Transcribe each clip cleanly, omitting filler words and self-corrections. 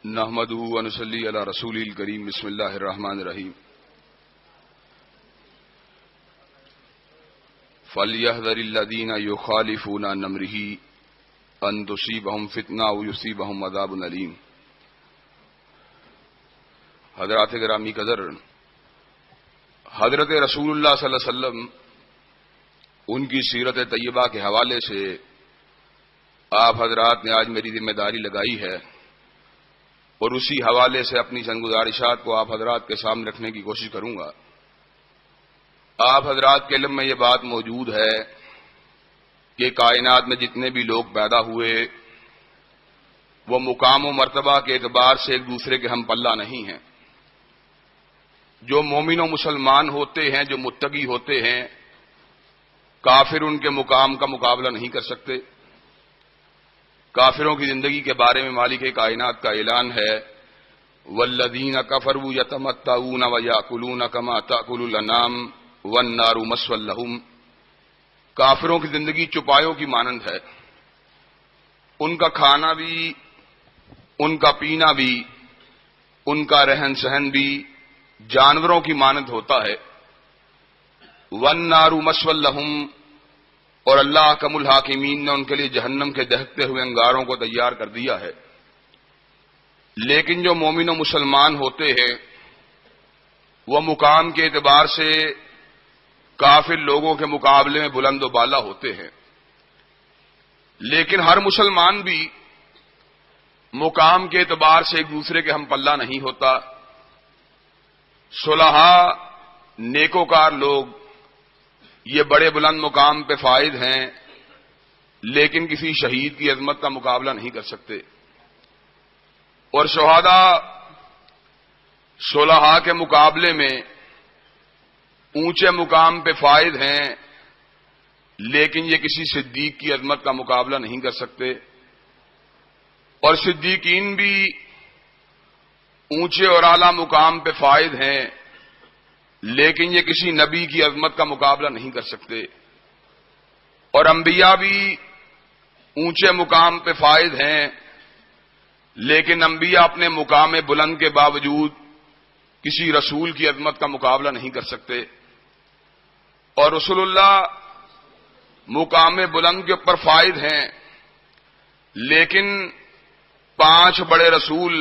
نحمدہ ونصلی علی رسول الکریم بسم اللہ الرحمن الرحیم فلیحذر الذین یخالفون عن امرہ ان تصیبہم فتنہ او یصیبہم عذاب علیم۔ حضرات گرامی قدر، حضرت رسول اللہ صلی اللہ علیہ وسلم ان کی سیرت طیبہ کے حوالے سے آپ حضرات نے آج میری ذمہ داری لگائی ہے اور اسی حوالے سے اپنی چند گزارشات کو آپ حضرات کے سامنے رکھنے کی کوشش کروں گا۔ آپ حضرات کے علم میں یہ بات موجود ہے کہ کائنات میں جتنے بھی لوگ پیدا ہوئے وہ مقام و مرتبہ کے اعتبار سے ایک دوسرے کے ہم پلہ نہیں ہیں۔ جو مومن و مسلمان ہوتے ہیں، جو متقی ہوتے ہیں، کافر ان کے مقام کا مقابلہ نہیں کر سکتے۔ کافروں کی زندگی کے بارے میں مالک کائنات کا اعلان ہے، والذین کفروا یتمتعون ویاکلون کما تاکل الانعام والنار مثوی لہم۔ کافروں کی زندگی چوپایوں کی مانند ہے، ان کا کھانا بھی، ان کا پینا بھی، ان کا رہن سہن بھی جانوروں کی مانند ہوتا ہے۔ والنار مثوی لہم، اور اللہ احکم الحاکمین نے ان کے لیے جہنم کے دہکتے ہوئے انگاروں کو تیار کر دیا ہے۔ لیکن جو مومن و مسلمان ہوتے ہیں وہ مقام کے اعتبار سے کافر لوگوں کے مقابلے میں بلند و بالا ہوتے ہیں، لیکن ہر مسلمان بھی مقام کے اعتبار سے ایک دوسرے کے ہم پلہ نہیں ہوتا۔ صلحاء، نیکوکار لوگ یہ بڑے بلند مقام پہ فائز ہیں، لیکن کسی شہید کی عظمت کا مقابلہ نہیں کر سکتے۔ اور شہداء صلحاء کے مقابلے میں اونچے مقام پہ فائز ہیں، لیکن یہ کسی صدیق کی عظمت کا مقابلہ نہیں کر سکتے۔ اور صدیقین بھی اونچے اور اعلی مقام پہ فائز ہیں، لیکن یہ کسی نبی کی عظمت کا مقابلہ نہیں کر سکتے۔ اور انبیاء بھی اونچے مقام پہ فائز ہیں، لیکن انبیاء اپنے مقام بلند کے باوجود کسی رسول کی عظمت کا مقابلہ نہیں کر سکتے۔ اور رسول اللہ مقام بلند کے اوپر فائز ہیں، لیکن 5 بڑے رسول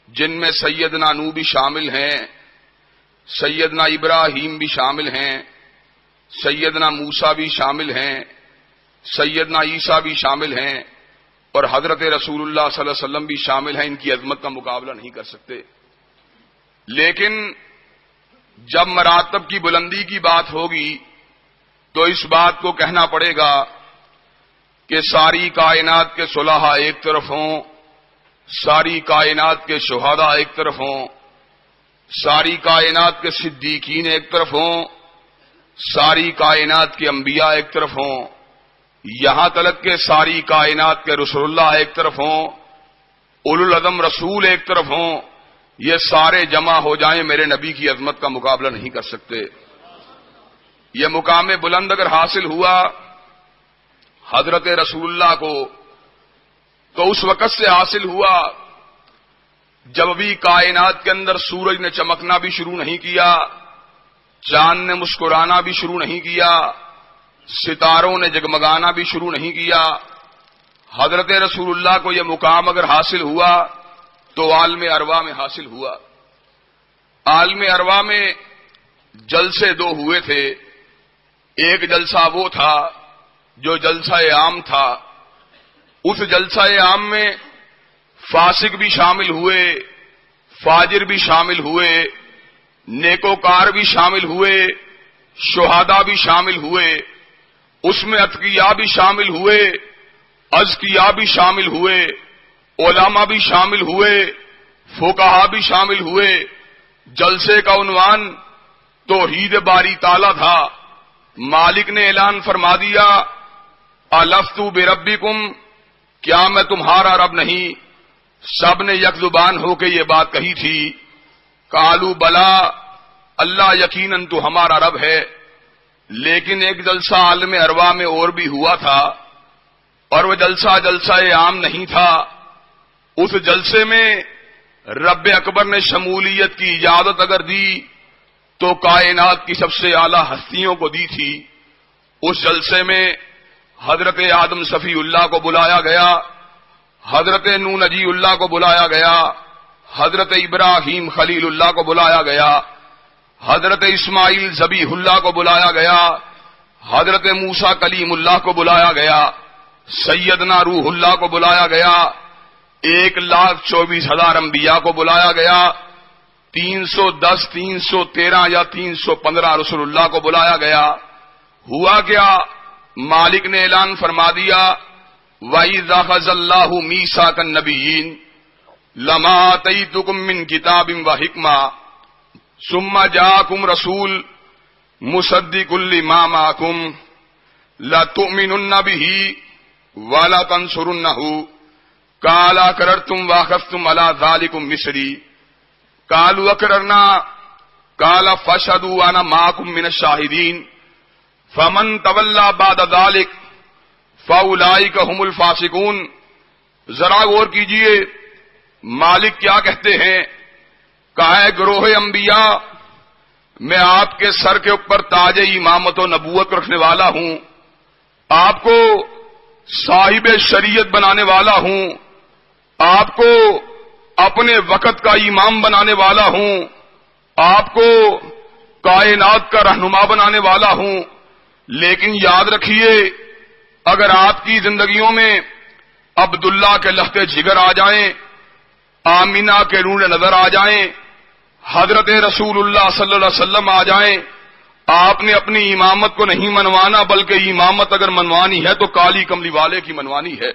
جن میں سیدنا نوح بھی شامل ہیں، سیدنا ابراہیم بھی شامل ہیں، سیدنا موسیٰ بھی شامل ہیں، سیدنا عیسیٰ بھی شامل ہیں، اور حضرت رسول اللہ صلی اللہ علیہ وسلم بھی شامل ہیں، ان کی عظمت کا مقابلہ نہیں کر سکتے۔ لیکن جب مراتب کی بلندی کی بات ہوگی تو اس بات کو کہنا پڑے گا کہ ساری کائنات کے صلحاء ایک طرف ہوں، ساری کائنات کے شہداء ایک طرف ہوں، ساری کائنات کے صدیقین ایک طرف ہوں، ساری کائنات کے انبیاء ایک طرف ہوں، یہاں تلک کہ ساری کائنات کے رسول اللہ ایک طرف ہوں، اولو العزم رسول ایک طرف ہوں، یہ سارے جمع ہو جائیں میرے نبی کی عظمت کا مقابلہ نہیں کر سکتے۔ یہ مقام بلند اگر حاصل ہوا حضرت رسول اللہ کو تو اس وقت سے حاصل ہوا جب ابھی کائنات کے اندر سورج نے چمکنا بھی شروع نہیں کیا، چاند نے مسکرانا بھی شروع نہیں کیا، ستاروں نے جگمگانا بھی شروع نہیں کیا۔ حضرت رسول اللہ کو یہ مقام اگر حاصل ہوا تو عالم ارواح میں حاصل ہوا۔ عالم ارواح میں جلسے 2 ہوئے تھے۔ ایک جلسہ وہ تھا جو جلسہ عام تھا، اس جلسہ عام میں فاسق بھی شامل ہوئے، فاجر بھی شامل ہوئے، نیکوکار بھی شامل ہوئے، شہداء بھی شامل ہوئے، اس میں اتقیاء بھی شامل ہوئے، اذکیاء بھی شامل ہوئے، علماء بھی شامل ہوئے، فقہاء بھی شامل ہوئے۔ جلسے کا عنوان توحید باری تعالیٰ تھا۔ مالک نے اعلان فرما دیا، الست بربکم، کیا میں تمہارا رب نہیں؟ سب نے یک زبان ہو کے یہ بات کہی تھی، قالوا بلا، اللہ یقیناً تو ہمارا رب ہے۔ لیکن ایک جلسہ عالم ارواح میں اور بھی ہوا تھا، اور وہ جلسہ عام نہیں تھا، اس جلسے میں رب اکبر نے شمولیت کی اجازت اگر دی تو کائنات کی سب سے اعلی ہستیوں کو دی تھی. اس جلسے میں حضرت آدم صفی اللہ کو بلایا گیا، حضرت نوح نجی اللہ کو بلایا گیا، حضرت ابراہیم خلیل اللہ کو بلایا گیا، حضرت اسماعیل ذبیح اللہ کو بلایا گیا، حضرت موسیٰ کلیم اللہ کو بلایا گیا، سیدنا روح اللہ کو بلایا گیا، 1,24,000 انبیاء کو بلایا گیا، 310 313 یا 315 رسول اللہ کو بلایا گیا. ہوا کیا؟ مالک نے اعلان فرما دیا وَإِذَا أَخَذَ اللَّهُ مِيثَاقَ النَّبِيِّينَ لَمَا آتَيْتُكُم مِّن كِتَابٍ وَحِكْمَةٍ ثُمَّ جَاءَكُمْ رَسُولٌ مُصَدِّقٌ لِّمَا مَعَكُمْ لَتُؤْمِنُنَّ بِهِ وَلَتَنصُرُنَّهُ قَالَ أَقْرَرْتُمْ وَأَخَذْتُمْ عَلَىٰ ذَٰلِكُمْ إِصْرِي قَالُوا أَقْرَرْنَا قَالَ فَاشْهَدُوا وَأَنَا مَعَكُم مِّنَ الشَّاهِدِينَ فَمَن تَوَلَّىٰ بَعْدَ ذَٰلِكَ فَأُولَٰئِكَ هُمُ الْفَاسِقُونَ. ذرا غور کیجئے مالک کیا کہتے ہیں. کہا ہے گروہ انبیاء میں آپ کے سر کے اوپر تاج امامت و نبوت رکھنے والا ہوں، آپ کو صاحب شریعت بنانے والا ہوں، آپ کو اپنے وقت کا امام بنانے والا ہوں، آپ کو کائنات کا رہنما بنانے والا ہوں. لیکن یاد رکھیے اگر آپ کی زندگیوں میں عبداللہ کے لخت جگر آ جائیں، آمینہ کے نور نظر آ جائیں، حضرت رسول اللہ صلی اللہ علیہ وسلم آ جائیں، آپ نے اپنی امامت کو نہیں منوانا بلکہ امامت اگر منوانی ہے تو کالی کملی والے کی منوانی ہے.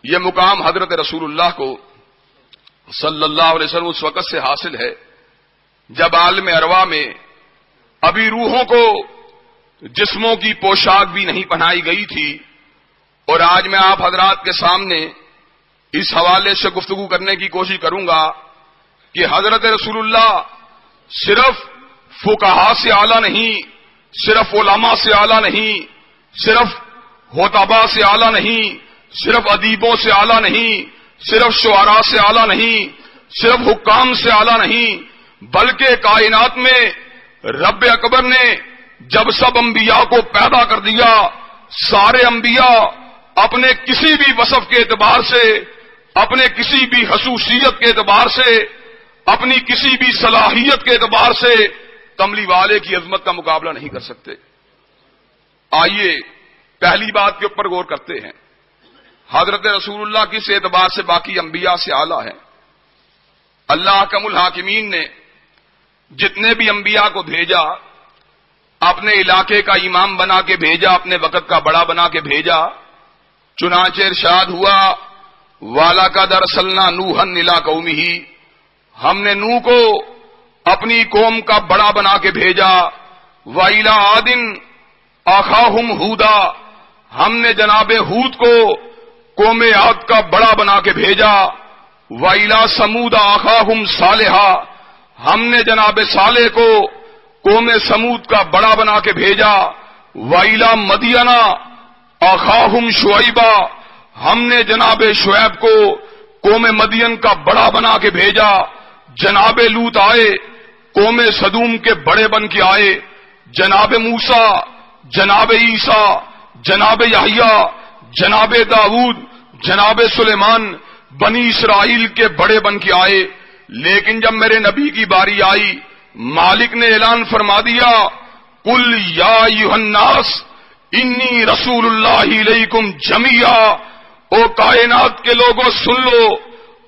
یہ مقام حضرت رسول اللہ کو صلی اللہ علیہ وسلم اس وقت سے حاصل ہے جب عالم ارواح میں ابھی روحوں کو جسموں کی پوشاک بھی نہیں پہنائی گئی تھی. اور آج میں آپ حضرات کے سامنے اس حوالے سے گفتگو کرنے کی کوشش کروں گا کہ حضرت رسول اللہ صرف فقہاء سے اعلیٰ نہیں، صرف علماء سے اعلیٰ نہیں، صرف خطباء سے اعلیٰ نہیں، صرف ادیبوں سے اعلیٰ نہیں، صرف شعراء سے اعلیٰ نہیں، صرف حکام سے اعلیٰ نہیں، بلکہ کائنات میں رب اکبر نے جب سب انبیاء کو پیدا کر دیا، سارے انبیاء اپنے کسی بھی وصف کے اعتبار سے، اپنے کسی بھی خصوصیت کے اعتبار سے، اپنی کسی بھی صلاحیت کے اعتبار سے کملی والے کی عظمت کا مقابلہ نہیں کر سکتے. آئیے پہلی بات کے اوپر غور کرتے ہیں. حضرت رسول اللہ کس اعتبار سے باقی انبیاء سے اعلیٰ ہے؟ اللہ حکم الحاکمین نے جتنے بھی انبیاء کو بھیجا اپنے علاقے کا امام بنا کے بھیجا، اپنے وقت کا بڑا بنا کے بھیجا. چنانچہ ارشاد ہوا وَلَقَدْ أَرْسَلْنَا نُوحًا إِلَىٰ قَوْمِهِ، ہم نے نوح کو اپنی قوم کا بڑا بنا کے بھیجا. وَإِلَىٰ عَادٍ أَخَاهُمْ هُودًا، ہم نے جناب ہود کو قوم عاد کا بڑا بنا کے بھیجا. وَإِلَىٰ ثَمُودَ أَخَاهُمْ صَالِحًا، ہم نے جناب صالح کو قوم سمود کا بڑا بنا کے بھیجا. وَإِلَىٰ مَدْيَنَ أَخَاهُمْ شُعَيْبًا، ہم نے جناب شعیب کو قوم مدین کا بڑا بنا کے بھیجا. جناب لوط آئے قوم سدوم کے بڑے بن کے آئے. جناب موسیٰ، جناب عیسیٰ، جناب یحییٰ، جناب داؤد، جناب سلیمان بنی اسرائیل کے بڑے بن کے آئے. لیکن جب میرے نبی کی باری آئی مالک نے اعلان فرما دیا قل یا ایھا الناس انی رسول اللہ الیکم جمیعا، او کائنات کے لوگوں سن لو،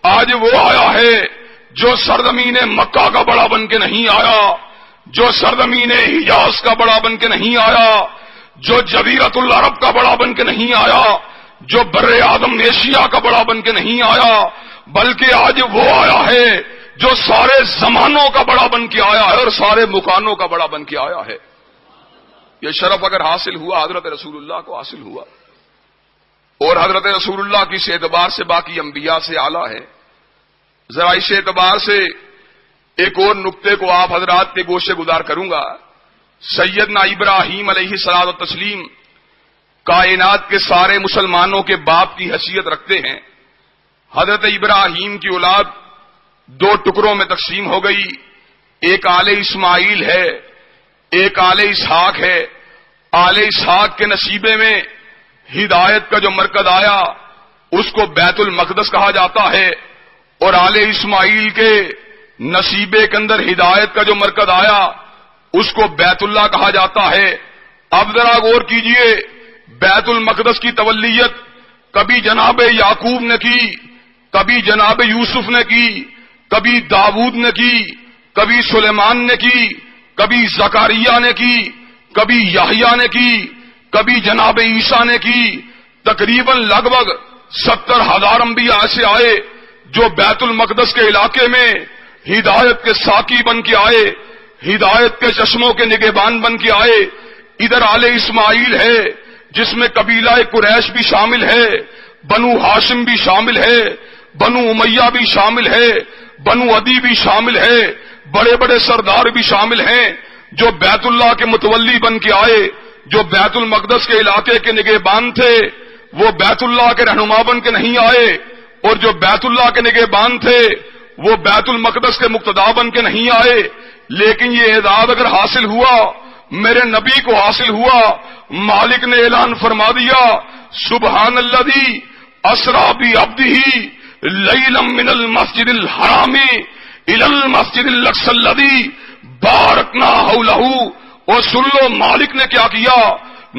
آج وہ آیا ہے جو سرزمین مکہ کا بڑا بن کے نہیں آیا، جو سرزمین حجاز کا بڑا بن کے نہیں آیا، جو جزیرۃ العرب کا بڑا بن کے نہیں آیا، جو بر اعظم ایشیا کا بڑا بن کے نہیں آیا، بلکہ آج وہ آیا ہے جو سارے زمانوں کا بڑا بن کے آیا ہے اور سارے مکانوں کا بڑا بن کے آیا ہے. یہ شرف اگر حاصل ہوا حضرت رسول اللہ کو حاصل ہوا. اور حضرت رسول اللہ کس اعتبار سے باقی انبیاء سے اعلیٰ ہے؟ ذرا اس اعتبار سے ایک اور نقطے کو آپ حضرات کے گوشے گزار کروں گا. سیدنا ابراہیم علیہ الصلوۃ والتسلیم کائنات کے سارے مسلمانوں کے باپ کی حیثیت رکھتے ہیں. حضرت ابراہیم کی اولاد دو ٹکڑوں میں تقسیم ہو گئی، ایک آل اسماعیل ہے، ایک آل اسحاق ہے۔ آل اسحاق کے نصیبے میں ہدایت کا جو مرکز آیا اس کو بیت المقدس کہا جاتا ہے، اور آل اسماعیل کے نصیبے کے اندر ہدایت کا جو مرکز آیا اس کو بیت اللہ کہا جاتا ہے۔ اب ذرا غور کیجئے، بیت المقدس کی تولیت کبھی جناب یعقوب نے کی، کبھی جناب یوسف نے کی، کبھی داؤد نے کی، کبھی سلیمان نے کی، کبھی زکریا نے کی، کبھی یحییٰ نے کی، کبھی جناب عیسیٰ نے کی۔ تقریباً لگ بھگ 70,000 انبیاء ایسے آئے جو بیت المقدس کے علاقے میں ہدایت کے ساقی بن کے آئے، ہدایت کے چشموں کے نگہبان بن کے آئے۔ ادھر آل اسماعیل ہے جس میں قبیلہ قریش بھی شامل ہے، بنو ہاشم بھی شامل ہے، بنو امیہ بھی شامل ہے، بنو عدی بھی شامل ہے، بڑے بڑے سردار بھی شامل ہیں جو بیت اللہ کے متولی بن کے آئے، جو بیت المقدس کے علاقے کے نگہبان تھے۔ وہ بیت اللہ کے رہنما بن کے نہیں آئے، اور جو بیت اللہ کے نگہبان تھے وہ بیت المقدس کے مقتدا بن کے نہیں آئے۔ لیکن یہ اعزاز اگر حاصل ہوا، میرے نبی کو حاصل ہوا، مالک نے اعلان فرما دیا، سبحان الذی اسری بعبدہ لیلا من المسجد الحرام الی المسجد الاقصی الذی بارکنا حولہ۔ اور سن لو مالک نے کیا کیا،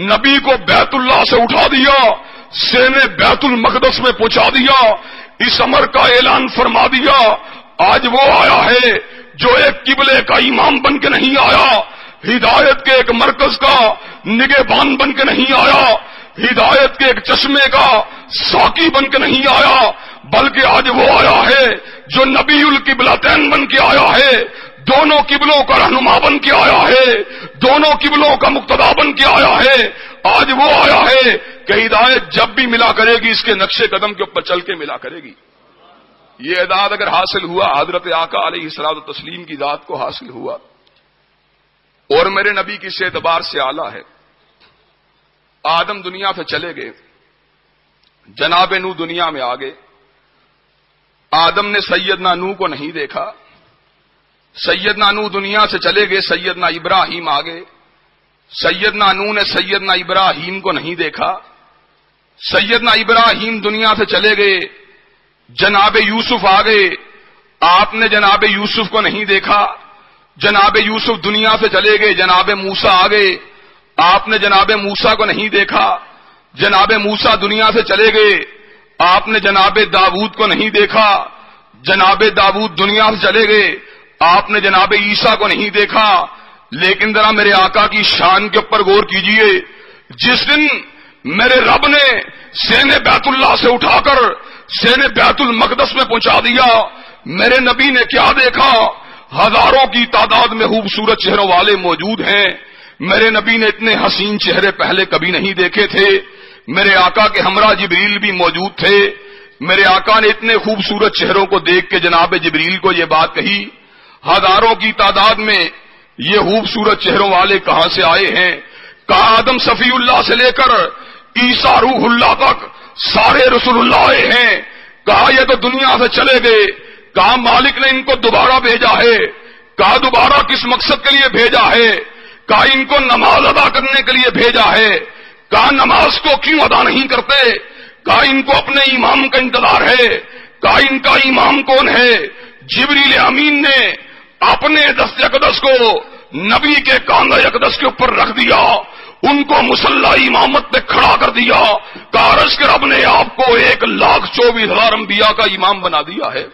نبی کو بیت اللہ سے اٹھا دیا، سینے بیت المقدس میں پہنچا دیا، اس امر کا اعلان فرما دیا۔ آج وہ آیا ہے جو ایک قبلے کا امام بن کے نہیں آیا، ہدایت کے ایک مرکز کا نگہبان بن کے نہیں آیا، ہدایت کے ایک چشمے کا ساقی بن کے نہیں آیا، بلکہ آج وہ آیا ہے جو نبی القبلتین بن کے آیا ہے، دونوں قبلوں کا رہنما بن کے آیا ہے، دونوں قبلوں کا مقتدا بن کے آیا ہے۔ آج وہ آیا ہے کہ ہدایت جب بھی ملا کرے گی اس کے نقشے قدم کے اوپر چل کے ملا کرے گی۔ یہ اعداد اگر حاصل ہوا، حضرت آقا علیہ الصلوۃ والتسلیم کی ذات کو حاصل ہوا، اور میرے نبی کی اس اعتبار سے اعلیٰ ہے۔ آدم دنیا سے چلے گئے، جناب نوح دنیا میں آ گئے۔ آدم نے سیدنا نوح کو نہیں دیکھا، سیدنا نوح دنیا سے چلے گئے، سیدنا ابراہیم آ گئے۔ سیدنا نوح نے سیدنا ابراہیم کو نہیں دیکھا، سیدنا ابراہیم دنیا سے چلے گئے، جناب یوسف آ گئے، آپ نے جناب یوسف کو نہیں دیکھا، جناب یوسف دنیا سے چلے گئے، جناب موسیٰ آ گئے، آپ نے جناب موسیٰ کو نہیں دیکھا، جناب موسیٰ دنیا سے چلے گئے، آپ نے جناب داؤد کو نہیں دیکھا، جناب داؤد دنیا سے چلے گئے، آپ نے جناب عیسیٰ کو نہیں دیکھا۔ لیکن ذرا میرے آقا کی شان کے اوپر غور کیجئے، جس دن میرے رب نے سینے بیت اللہ سے اٹھا کر سینے بیت المقدس میں پہنچا دیا، میرے نبی نے کیا دیکھا؟ ہزاروں کی تعداد میں خوبصورت چہروں والے موجود ہیں۔ میرے نبی نے اتنے حسین چہرے پہلے کبھی نہیں دیکھے تھے۔ میرے آقا کے ہمراہ جبریل بھی موجود تھے۔ میرے آقا نے اتنے خوبصورت چہروں کو دیکھ کے جناب جبریل کو یہ بات کہی، ہزاروں کی تعداد میں یہ خوبصورت چہروں والے کہاں سے آئے ہیں؟ کہا آدم صفی اللہ سے لے کر عیسیٰ روح اللہ تک سارے رسول اللہ آئے ہیں۔ کہا یہ تو دنیا سے چلے گئے۔ کہا مالک نے ان کو دوبارہ بھیجا ہے۔ کہا دوبارہ کس مقصد کے لیے بھیجا ہے؟ کہا ان کو نماز ادا کرنے کے لیے بھیجا ہے۔ کہا نماز کو کیوں ادا نہیں کرتے؟ کہا ان کو اپنے امام کا انتظار ہے۔ کہا ان کا امام کون ہے؟ جبریل امین نے اپنے دست اقدس کو نبی کے کاندھے اقدس کے اوپر رکھ دیا، ان کو مصلی امامت پہ کھڑا کر دیا۔ کارش کے رب نے آپ کو 1,24,000 انبیاء کا امام بنا دیا ہے۔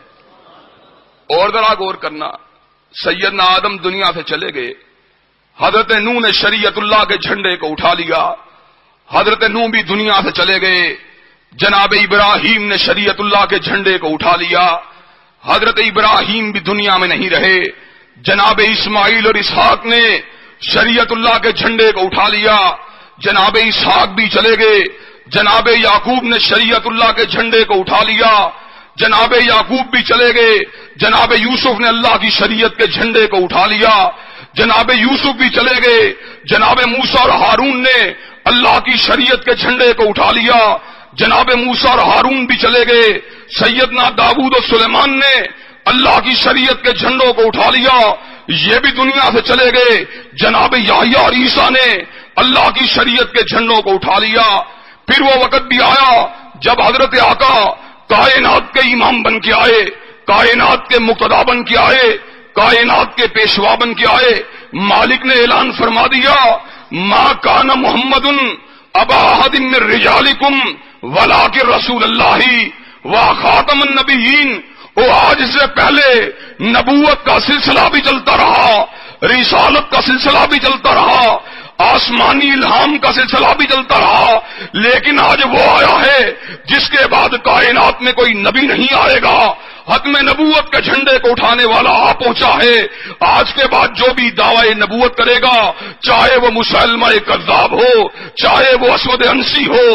اور ذرا غور کرنا، سیدنا آدم دنیا سے چلے گئے، حضرت نوح نے شریعت اللہ کے جھنڈے کو اٹھا لیا، حضرت نوح بھی دنیا سے چلے گئے، جناب ابراہیم نے شریعت اللہ کے جھنڈے کو اٹھا لیا، حضرت ابراہیم بھی دنیا میں نہیں رہے، جناب اسماعیل اور اسحاق نے شریعت اللہ کے جھنڈے کو اٹھا لیا، جناب اسحاق بھی چلے گئے، جناب یعقوب نے شریعت اللہ کے جھنڈے کو اٹھا لیا، جناب یعقوب بھی چلے گئے، جناب یوسف نے اللہ کی شریعت کے جھنڈے کو اٹھا لیا، جناب یوسف بھی چلے گئے، جناب موسیٰ اور ہارون نے اللہ کی شریعت کے جھنڈے کو اٹھا لیا، جناب موسیٰ اور ہارون بھی چلے گئے، سیدنا داؤد اور سلیمان نے اللہ کی شریعت کے جھنڈوں کو اٹھا لیا، یہ بھی دنیا سے چلے گئے، جناب یحییٰ اور عیسیٰ نے اللہ کی شریعت کے جھنڈوں کو اٹھا لیا۔ پھر وہ وقت بھی آیا جب حضرت آقا کائنات کے امام بن کے آئے، کائنات کے مقتدا بن کے آئے، کائنات کے پیشوا بن کے آئے۔ مالک نے اعلان فرما دیا، ما کان محمد ابا احد من رجالکم ولکن رسول اللہ و خاتم النبیین۔ وہ آج سے پہلے نبوت کا سلسلہ بھی چلتا رہا، رسالت کا سلسلہ بھی چلتا رہا، آسمانی الہام کا سلسلہ بھی چلتا رہا، لیکن آج وہ آیا ہے جس کے بعد کائنات میں کوئی نبی نہیں آئے گا۔ ختم نبوت کے جھنڈے کو اٹھانے والا آ پہنچا ہے۔ آج کے بعد جو بھی دعوی نبوت کرے گا، چاہے وہ مسلمہ کذاب ہو، چاہے وہ اسود انسی ہو،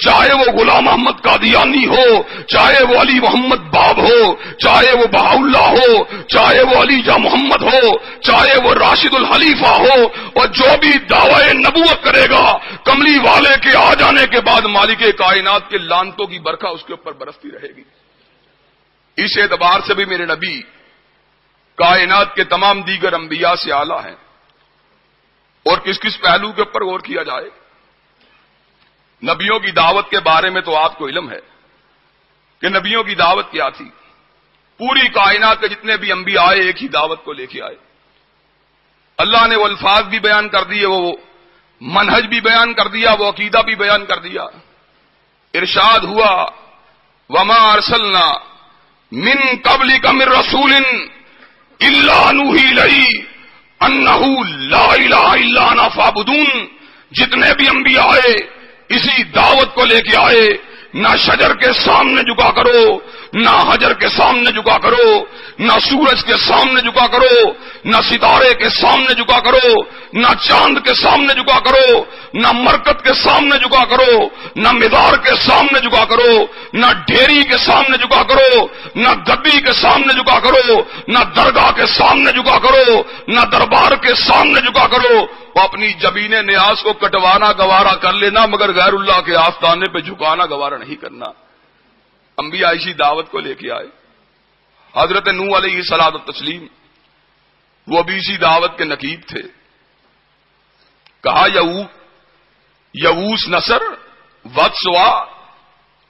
چاہے وہ غلام محمد قادیانی ہو، چاہے وہ علی محمد باب ہو، چاہے وہ بہاءاللہ ہو، چاہے وہ علی جا محمد ہو، چاہے وہ راشد الخلیفہ ہو، اور جو بھی دعوی نبوت کرے گا، کملی والے کے آ جانے کے بعد مالک کائنات کے لعنتوں کی برکھا اس کے اوپر برستی رہے گی۔ اس اعتبار سے بھی میرے نبی کائنات کے تمام دیگر انبیاء سے اعلیٰ ہیں۔ اور کس کس پہلو کے اوپر غور کیا جائے، نبیوں کی دعوت کے بارے میں تو آپ کو علم ہے کہ نبیوں کی دعوت کیا تھی۔ پوری کائنات کے جتنے بھی انبیاء آئے ایک ہی دعوت کو لے کے آئے۔ اللہ نے وہ الفاظ بھی بیان کر دیے، وہ منہج بھی بیان کر دیا، وہ عقیدہ بھی بیان کر دیا۔ ارشاد ہوا، وما ارسلنا من قبلک من رسول الا نوحی الیہ انہ لا الہ الا انا فاعبدون۔ جتنے بھی انبیاء آئے اسی دعوت کو لے کے آئے، نہ شجر کے سامنے جھکا کرو، نہ حجر کے سامنے جھکا کرو، نہ سورج کے سامنے جھکا کرو، نہ ستارے کے سامنے جھکا کرو، نہ چاند کے سامنے جھکا کرو، نہ مرکت کے سامنے جھکا کرو، نہ مزار کے سامنے جھکا کرو، نہ ڈھیری کے سامنے جھکا کرو، نہ گدی کے سامنے جھکا کرو، نہ درگاہ کے سامنے جھکا کرو، نہ دربار کے سامنے جھکا کرو۔ وہ اپنی جبین نیاز کو کٹوانا گوارا کر لینا، مگر غیر اللہ کے آستانے پہ جھکانا گوارا نہیں کرنا۔ انبیاء اسی دعوت کو لے کے آئے۔ حضرت نوح علیہ الصلوۃ والتسلیم وہ بھی اسی دعوت کے نقیب تھے۔ کہا یعوس نصر ود سوا،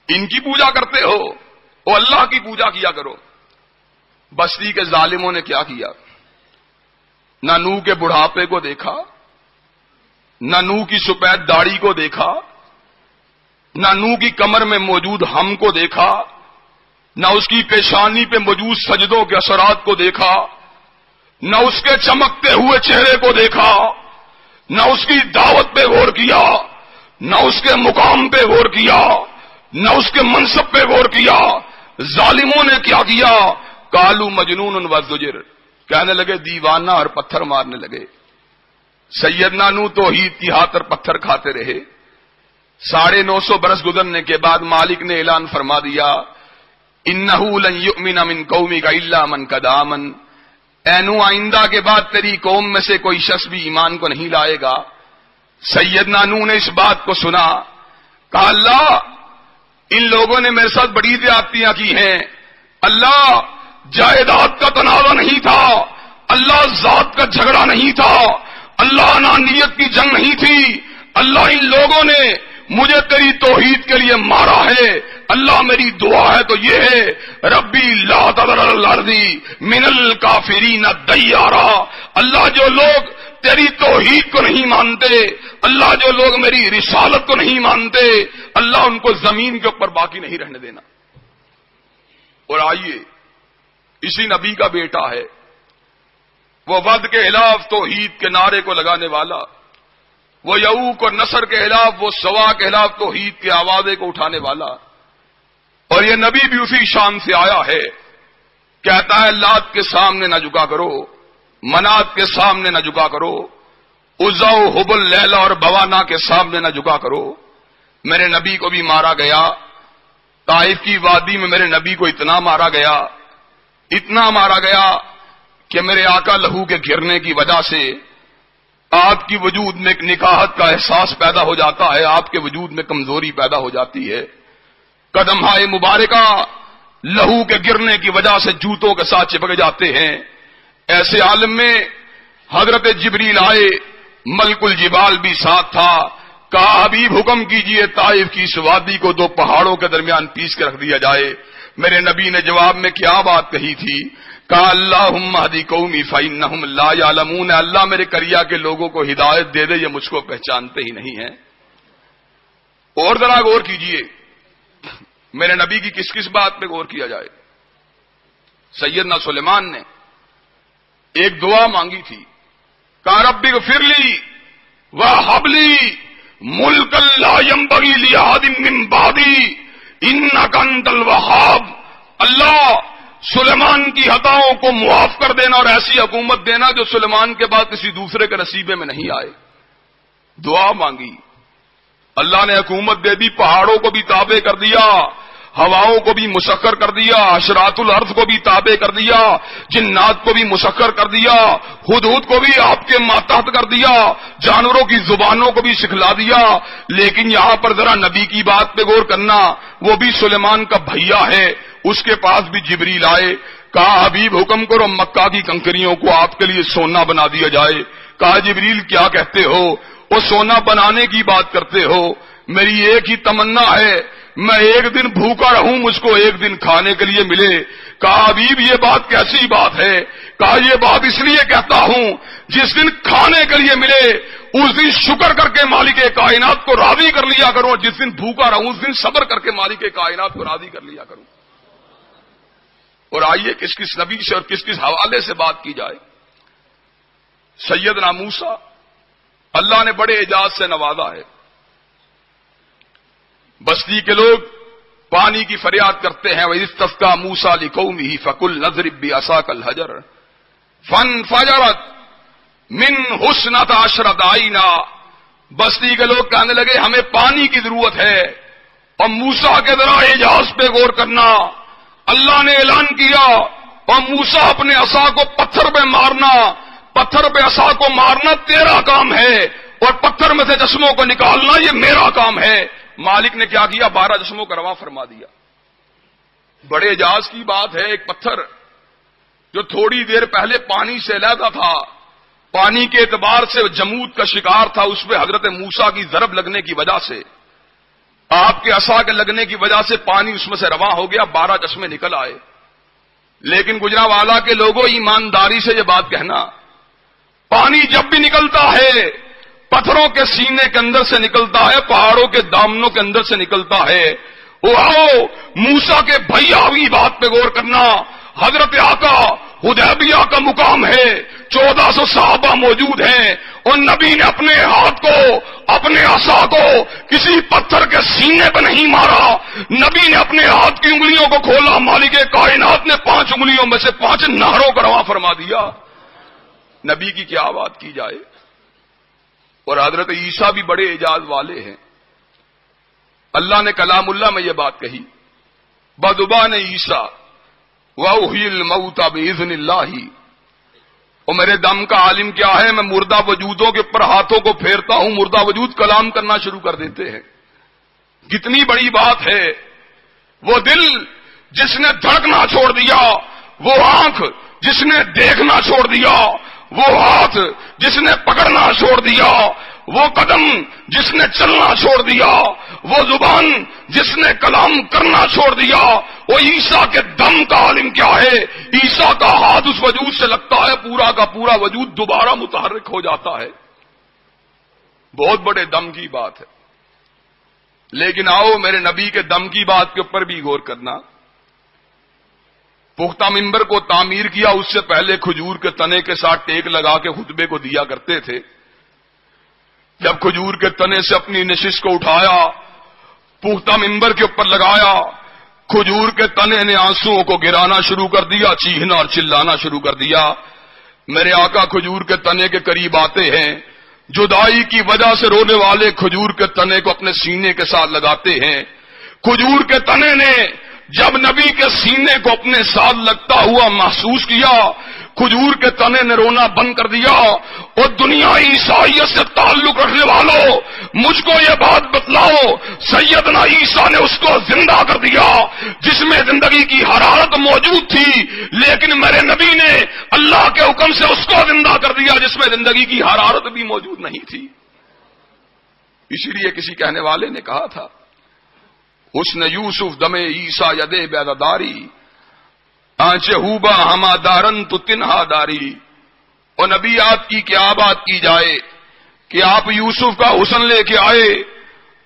ان کی پوجا کرتے ہو، وہ اللہ کی پوجا کیا کرو۔ بستی کے ظالموں نے کیا کیا، نہ نوح کے بڑھاپے کو دیکھا، نہ نوح کی سفید داڑھی کو دیکھا، نہ نوح کی کمر میں موجود ہم کو دیکھا، نہ اس کی پیشانی پہ موجود سجدوں کے اثرات کو دیکھا، نہ اس کے چمکتے ہوئے چہرے کو دیکھا، نہ اس کی دعوت پہ غور کیا، نہ اس کے مقام پہ غور کیا، نہ اس کے منصب پہ غور کیا۔ ظالموں نے کیا کیا، قالوا مجنون وازدجر، کہنے لگے دیوانہ، اور پتھر مارنے لگے۔ سیدنا نوح توحید کی ہاتھ اور پتھر کھاتے رہے۔ 950 برس گزرنے کے بعد مالک نے اعلان فرما دیا، انہ لن یؤمن من قومک الا من قد آمن۔ اے نوح، آئندہ کے بعد تیری قوم میں سے کوئی شخص بھی ایمان کو نہیں لائے گا۔ سیدنا نوح نے اس بات کو سنا، کہا اللہ، ان لوگوں نے میرے ساتھ بڑی زیادتیاں کی ہیں۔ اللہ، جائیداد کا تنازع نہیں تھا، اللہ ذات کا جھگڑا نہیں تھا، اللہ انانیت کی جنگ نہیں تھی۔ اللہ، ان لوگوں نے مجھے تیری توحید کے لیے مارا ہے۔ اللہ، میری دعا ہے تو یہ ہے، ربی لا تذر علی الارض من الکافرین دیارا۔ اللہ، جو لوگ تیری توحید کو نہیں مانتے، اللہ جو لوگ میری رسالت کو نہیں مانتے، اللہ ان کو زمین کے اوپر باقی نہیں رہنے دینا۔ اور آئیے، اسی نبی کا بیٹا ہے، وہ ود کے خلاف توحید کے نعرے کو لگانے والا، وہ یعوق اور نصر کے خلاف، وہ سوا کے خلاف توحید کے آوازے کو اٹھانے والا۔ اور یہ نبی بھی اسی شان سے آیا ہے، کہتا ہے لات کے سامنے نہ جھکا کرو، منات کے سامنے نہ جھکا کرو، عزا و حبل، لیلا اور بوانا کے سامنے نہ جھکا کرو۔ میرے نبی کو بھی مارا گیا، طائف کی وادی میں میرے نبی کو اتنا مارا گیا، اتنا مارا گیا کہ میرے آقا لہو کے گرنے کی وجہ سے آپ کی وجود میں ایک نکاحت کا احساس پیدا ہو جاتا ہے، آپ کے وجود میں کمزوری پیدا ہو جاتی ہے۔ قدمہائے مبارکہ لہو کے گرنے کی وجہ سے جوتوں کے ساتھ چپک جاتے ہیں. ایسے عالم میں حضرت جبریل آئے، ملک الجبال بھی ساتھ تھا. کہا حبیب حکم کیجئے طائف کی اس وادی کو دو پہاڑوں کے درمیان پیس کے رکھ دیا جائے. میرے نبی نے جواب میں کیا بات کہی تھی؟ کہا اللہم اہدی قومی فإنہم لا یعلمون. اللہ میرے کریا کے لوگوں کو ہدایت دے دے، یہ مجھ کو پہچانتے ہی نہیں ہیں. اور ذرا غور کیجئے میرے نبی کی کس کس بات پہ غور کیا جائے. سیدنا سلیمان نے ایک دعا مانگی تھی، کہا رب اغفر لی وہب لی ملکا لا ينبغی لأحد من بعدی انک انت الوہاب. اللہ سلیمان کی خطاؤں کو معاف کر دینا اور ایسی حکومت دینا جو سلیمان کے بعد کسی دوسرے کے نصیبے میں نہیں آئے. دعا مانگی، اللہ نے حکومت دے دی. پہاڑوں کو بھی تابع کر دیا، ہواؤں کو بھی مسخر کر دیا، حشرات الارض کو بھی تابع کر دیا، جنات کو بھی مسخر کر دیا، ہدہد کو بھی آپ کے ماتحت کر دیا، جانوروں کی زبانوں کو بھی سکھلا دیا. لیکن یہاں پر ذرا نبی کی بات پہ غور کرنا، وہ بھی سلیمان کا بھیا ہے. اس کے پاس بھی جبریل آئے. کہا حبیب حکم کرو مکہ کی کنکریوں کو آپ کے لیے سونا بنا دیا جائے. کہا جبریل کیا کہتے ہو؟ وہ سونا بنانے کی بات کرتے ہو. میری ایک ہی تمنا ہے، میں ایک دن بھوکا رہوں، مجھ کو ایک دن کھانے کے لیے ملے. کہا حبیب یہ بات کیسی بات ہے؟ کہا یہ بات اس لیے کہتا ہوں جس دن کھانے کے لیے ملے اس دن شکر کر کے مالک کائنات کو راضی کر لیا کروں، جس دن بھوکا رہوں اس دن صبر کر کے مالک کائنات کو راضی کر لیا کروں. اور آئیے کس کس نبی سے اور کس کس حوالے سے بات کی جائے. سیدنا موسیٰ اللہ نے بڑے اعجاز سے نوازا ہے. بستی کے لوگ پانی کی فریاد کرتے ہیں، وَإِذِ اسْتَسْقَىٰ مُوسَىٰ لِقَوْمِهِ فَقُلْ اضْرِب بِّعَصَاكَ الْحَجَرَ فَانفَجَرَتْ مِنْ اثْنَتَا عَشْرَةَ عَيْنًا. بستی کے لوگ کہنے لگے ہمیں پانی کی ضرورت ہے. اور موسیٰ کے ذرا اعجاز پہ غور کرنا، اللہ نے اعلان کیا اور موسیٰ اپنے عصا کو پتھر پہ مارنا، پتھر پہ عصا کو مارنا تیرا کام ہے اور پتھر میں سے جسموں کو نکالنا یہ میرا کام ہے. مالک نے کیا کیا؟ 12 جسموں کا رواں فرما دیا. بڑے اعجاز کی بات ہے. ایک پتھر جو تھوڑی دیر پہلے پانی سے علیحدہ تھا، پانی کے اعتبار سے جمود کا شکار تھا، اس پہ حضرت موسیٰ کی ضرب لگنے کی وجہ سے، آپ کے عصا کے لگنے کی وجہ سے پانی اس میں سے رواں ہو گیا، 12 چشمے نکل آئے. لیکن گجرانوالہ کے لوگوں ایمانداری سے یہ بات کہنا، پانی جب بھی نکلتا ہے پتھروں کے سینے کے اندر سے نکلتا ہے، پہاڑوں کے دامنوں کے اندر سے نکلتا ہے. وہ آؤ موسیٰ کے بھائیاوی بات پہ غور کرنا. حضرت آقا حدیبیہ کا مقام ہے، 1400 صحابہ موجود ہیں اور نبی نے اپنے ہاتھ کو، اپنے عصا کو کسی پتھر کے سینے پہ نہیں مارا. نبی نے اپنے ہاتھ کی انگلیوں کو کھولا، مالک کائنات نے 5 انگلیوں میں سے 5 نہروں کا رواں فرما دیا. نبی کی کیا بات کی جائے. اور حضرت عیسیٰ بھی بڑے اعجاز والے ہیں. اللہ نے کلام اللہ میں یہ بات کہی، بدبان عیسیٰ وَأُحْيِي الْمَوْتَى بِإِذْنِ اللَّهِ. اور میرے دم کا عالم کیا ہے، میں مردہ وجودوں کے اوپر ہاتھوں کو پھیرتا ہوں، مردہ وجود کلام کرنا شروع کر دیتے ہیں. کتنی بڑی بات ہے. وہ دل جس نے دھڑکنا چھوڑ دیا، وہ آنکھ جس نے دیکھنا چھوڑ دیا، وہ ہاتھ جس نے پکڑنا چھوڑ دیا، وہ قدم جس نے چلنا چھوڑ دیا، وہ زبان جس نے کلام کرنا چھوڑ دیا، وہ عیسیٰ کے دم کا عالم کیا ہے. عیسیٰ کا ہاتھ اس وجود سے لگتا ہے، پورا کا پورا وجود دوبارہ متحرک ہو جاتا ہے. بہت بڑے دم کی بات ہے. لیکن آؤ میرے نبی کے دم کی بات کے اوپر بھی غور کرنا. پختہ ممبر کو تعمیر کیا، اس سے پہلے کھجور کے تنے کے ساتھ ٹیک لگا کے خطبے کو دیا کرتے تھے. جب کھجور کے تنے سے اپنی نشست کو اٹھایا، پختہ ممبر کے اوپر لگایا، کھجور کے تنے نے آنسوؤں کو گرانا شروع کر دیا، چیخنا اور چلانا شروع کر دیا. میرے آقا کھجور کے تنے کے قریب آتے ہیں، جدائی کی وجہ سے رونے والے کھجور کے تنے کو اپنے سینے کے ساتھ لگاتے ہیں. کھجور کے تنے نے جب نبی کے سینے کو اپنے ساتھ لگتا ہوا محسوس کیا، کھجور کے تنے نے رونا بند کر دیا۔ اور دنیا عیسائیت سے تعلق رکھنے والوں، مجھ کو یہ بات بتلاؤ، سیدنا عیسیٰ نے اس کو زندہ کر دیا جس میں زندگی کی حرارت موجود تھی، لیکن میرے نبی نے اللہ کے حکم سے اس کو زندہ کر دیا جس میں زندگی کی حرارت بھی موجود نہیں تھی۔ اسی لیے کسی کہنے والے نے کہا تھا، حسن یوسف دمے عیسیٰ یدے بیداری، آنچے ہوبا ہما دارن تو تنہا داری۔ اور نبیات کی کیا بات کی جائے کہ آپ یوسف کا حسن لے کے آئے،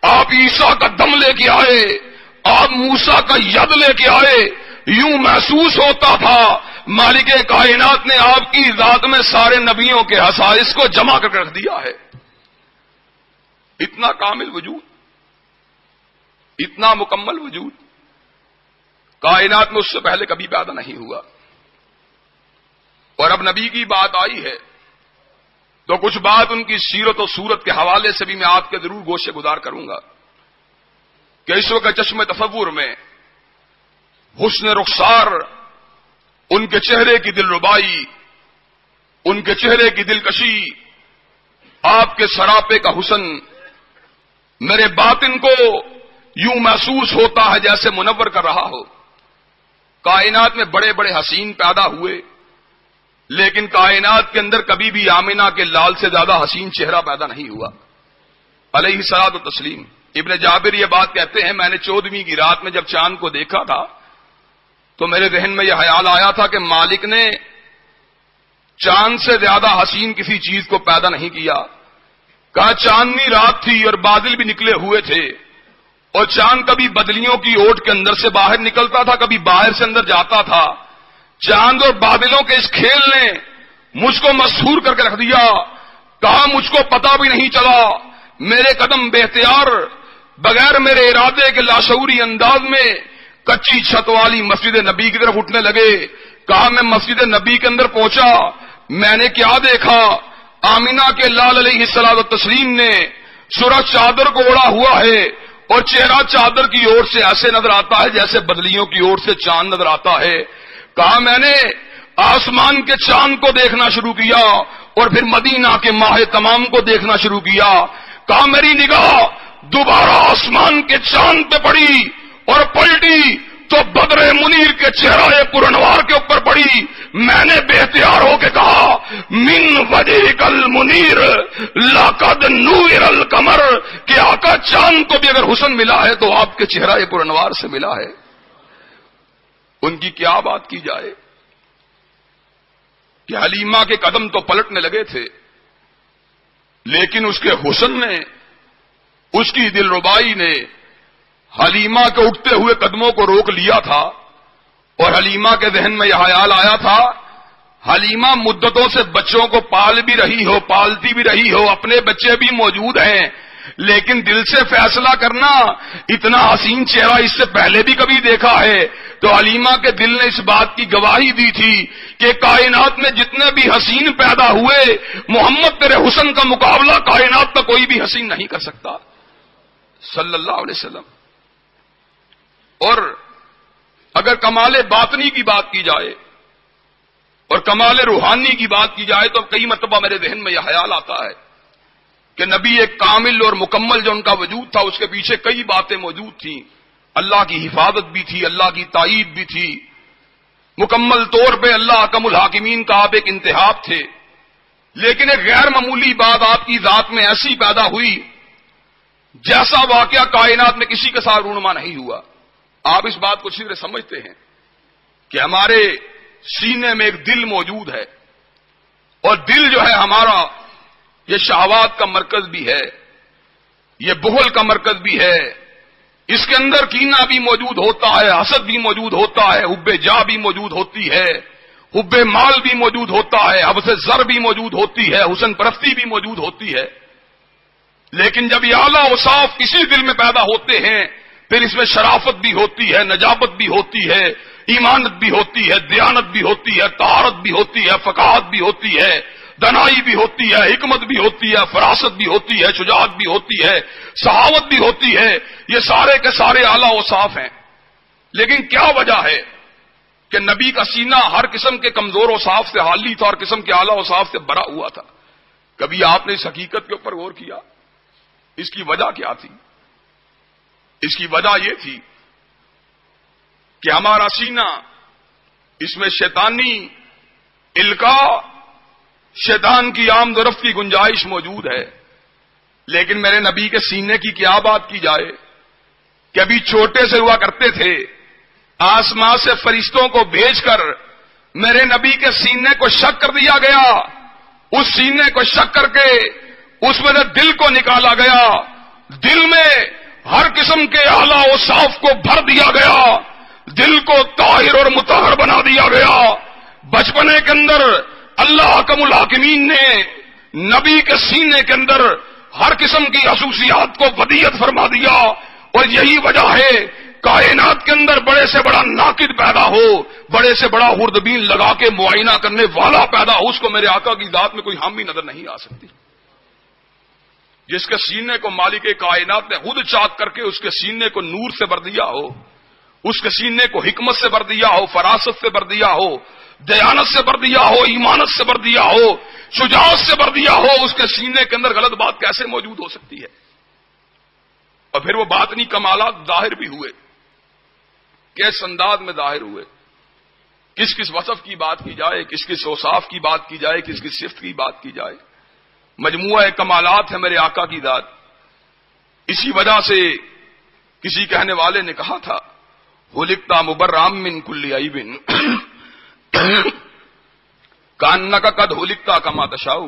آپ عیسیٰ کا دم لے کے آئے، آپ موسیٰ کا ید لے کے آئے، یوں محسوس ہوتا تھا مالک کائنات نے آپ کی ذات میں سارے نبیوں کے خصائص کو جمع کر کے رکھ دیا ہے۔ اتنا کامل وجود، اتنا مکمل وجود کائنات میں اس سے پہلے کبھی پیدا نہیں ہوا۔ اور اب نبی کی بات آئی ہے تو کچھ بات ان کی سیرت و صورت کے حوالے سے بھی میں آپ کے ضرور گوشے گزار کروں گا کہ اس وقت چشم تصور میں حسن رخسار، ان کے چہرے کی دل ربائی، ان کے چہرے کی دلکشی، آپ کے سراپے کا حسن میرے باطن کو یوں محسوس ہوتا ہے جیسے منور کر رہا ہو۔ کائنات میں بڑے بڑے حسین پیدا ہوئے، لیکن کائنات کے اندر کبھی بھی آمنہ کے لال سے زیادہ حسین چہرہ پیدا نہیں ہوا علیہ الصلوۃ والتسلیم۔ ابن جابر یہ بات کہتے ہیں، میں نے 14ویں کی رات میں جب چاند کو دیکھا تھا تو میرے ذہن میں یہ خیال آیا تھا کہ مالک نے چاند سے زیادہ حسین کسی چیز کو پیدا نہیں کیا۔ کہا چاندنی رات تھی اور بادل بھی نکلے ہوئے تھے، اور چاند کبھی بدلیوں کی اوٹ کے اندر سے باہر نکلتا تھا، کبھی باہر سے اندر جاتا تھا۔ چاند اور بادلوں کے اس کھیل نے مجھ کو مسحور کر کے رکھ دیا۔ کہا مجھ کو پتا بھی نہیں چلا، میرے قدم بے اختیار بغیر میرے ارادے کے لاشعوری انداز میں کچی چھت والی مسجد نبی کی طرف اٹھنے لگے۔ کہا میں مسجد نبی کے اندر پہنچا، میں نے کیا دیکھا، آمینہ کے لال علیہ الصلوۃ والتسلیم نے سورج چادر کو اوڑا ہوا ہے اور چہرہ چادر کی اور سے ایسے نظر آتا ہے جیسے بدلیوں کی اور سے چاند نظر آتا ہے۔ کہا میں نے آسمان کے چاند کو دیکھنا شروع کیا اور پھر مدینہ کے ماہ تمام کو دیکھنا شروع کیا۔ کہا میری نگاہ دوبارہ آسمان کے چاند پہ پڑی اور پلٹی تو بدر منیر کے چہرہ پرانوار کے اوپر پڑی۔ میں نے بے اختیار ہو کے کہا من وجهک المنیر لقد نور القمر، کہ آقا چاند کو بھی اگر حسن ملا ہے تو آپ کے چہرہ پرانوار سے ملا ہے۔ ان کی کیا بات کی جائے کہ حلیمہ کے قدم تو پلٹنے لگے تھے، لیکن اس کے حسن نے، اس کی دل ربائی نے حلیمہ کے اٹھتے ہوئے قدموں کو روک لیا تھا۔ اور حلیمہ کے ذہن میں یہ خیال آیا تھا، حلیمہ مدتوں سے بچوں کو پال بھی رہی ہو، پالتی بھی رہی ہو، اپنے بچے بھی موجود ہیں، لیکن دل سے فیصلہ کرنا، اتنا حسین چہرہ اس سے پہلے بھی کبھی دیکھا ہے؟ تو حلیمہ کے دل نے اس بات کی گواہی دی تھی کہ کائنات میں جتنے بھی حسین پیدا ہوئے، محمد تیرے حسن کا مقابلہ کائنات کا کوئی بھی حسین نہیں کر سکتا صلی اللہ علیہ وسلم۔ اور اگر کمال باطنی کی بات کی جائے اور کمال روحانی کی بات کی جائے تو کئی مرتبہ میرے ذہن میں یہ خیال آتا ہے کہ نبی ایک کامل اور مکمل جو ان کا وجود تھا اس کے پیچھے کئی باتیں موجود تھیں۔ اللہ کی حفاظت بھی تھی، اللہ کی تائید بھی تھی، مکمل طور پہ اللہ حکم الحاکمین کا آپ ایک انتخاب تھے، لیکن ایک غیر معمولی بات آپ کی ذات میں ایسی پیدا ہوئی جیسا واقعہ کائنات میں کسی کے ساتھ رونما نہیں ہوا۔ آپ اس بات کو اچھی طرح سمجھتے ہیں کہ ہمارے سینے میں ایک دل موجود ہے، اور دل جو ہے ہمارا یہ شہوات کا مرکز بھی ہے، یہ بخل کا مرکز بھی ہے، اس کے اندر کینہ بھی موجود ہوتا ہے، حسد بھی موجود ہوتا ہے، حب جاہ بھی موجود ہوتی ہے، حب مال بھی موجود ہوتا ہے، حبس زر بھی موجود ہوتی ہے، حسن پرستی بھی موجود ہوتی ہے۔ لیکن جب یہ اعلیٰ اوصاف کسی دل میں پیدا ہوتے ہیں پھر اس میں شرافت بھی ہوتی ہے، نجابت بھی ہوتی ہے، ایمانت بھی ہوتی ہے، دیانت بھی ہوتی ہے، طہارت بھی ہوتی ہے، فقاہت بھی ہوتی ہے، دنائی بھی ہوتی ہے، حکمت بھی ہوتی ہے، فراست بھی ہوتی ہے، شجاعت بھی ہوتی ہے، سخاوت بھی ہوتی ہے۔ یہ سارے کے سارے اعلیٰ اوصاف ہیں، لیکن کیا وجہ ہے کہ نبی کا سینہ ہر قسم کے کمزور اوصاف سے خالی تھا اور قسم کے اعلیٰ اوصاف سے بھرا ہوا تھا. کبھی آپ نے اس حقیقت کے اوپر غور کیا؟ اس کی وجہ کیا تھی؟ اس کی وجہ یہ تھی کہ ہمارا سینہ، اس میں شیطانی القاء، شیطان کی آمد و رفت کی گنجائش موجود ہے. لیکن میرے نبی کے سینے کی کیا بات کی جائے کہ ابھی چھوٹے سے ہوا کرتے تھے، آسمان سے فرشتوں کو بھیج کر میرے نبی کے سینے کو شک کر دیا گیا. اس سینے کو شک کر کے اس میں سے دل کو نکالا گیا. دل میں ہر قسم کے اعلیٰ اوصاف کو بھر دیا گیا. دل کو طاہر اور مطہر بنا دیا گیا. بچپنے کے اندر اللہ حکم الحاکمین نے نبی کے سینے کے اندر ہر قسم کی خصوصیات کو ودیعت فرما دیا. اور یہی وجہ ہے کائنات کے اندر بڑے سے بڑا ناقد پیدا ہو، بڑے سے بڑا خوردبین لگا کے معائنہ کرنے والا پیدا ہو، اس کو میرے آقا کی ذات میں کوئی حامی نظر نہیں آ سکتی. جس کے سینے کو مالک کائنات نے خود چاک کر کے اس کے سینے کو نور سے بھر دیا ہو، اس کے سینے کو حکمت سے بھر دیا ہو، فراست سے بھر دیا ہو، دیانت سے بھر دیا ہو، ایمانت سے بھر دیا ہو، شجاعت سے بھر دیا ہو، اس کے سینے کے اندر غلط بات کیسے موجود ہو سکتی ہے؟ اور پھر وہ باطنی کمالات ظاہر بھی ہوئے. کس انداز میں ظاہر ہوئے؟ کس کس وصف کی بات کی جائے، کس کس اوصاف کی بات کی جائے، کس کس صفت کی بات کی جائے؟ مجموعہ کمالات ہے میرے آقا کی ذات. اسی وجہ سے کسی کہنے والے نے کہا تھا خلقت مبرام من کل عیب کانک قد خلقت کما تشاء.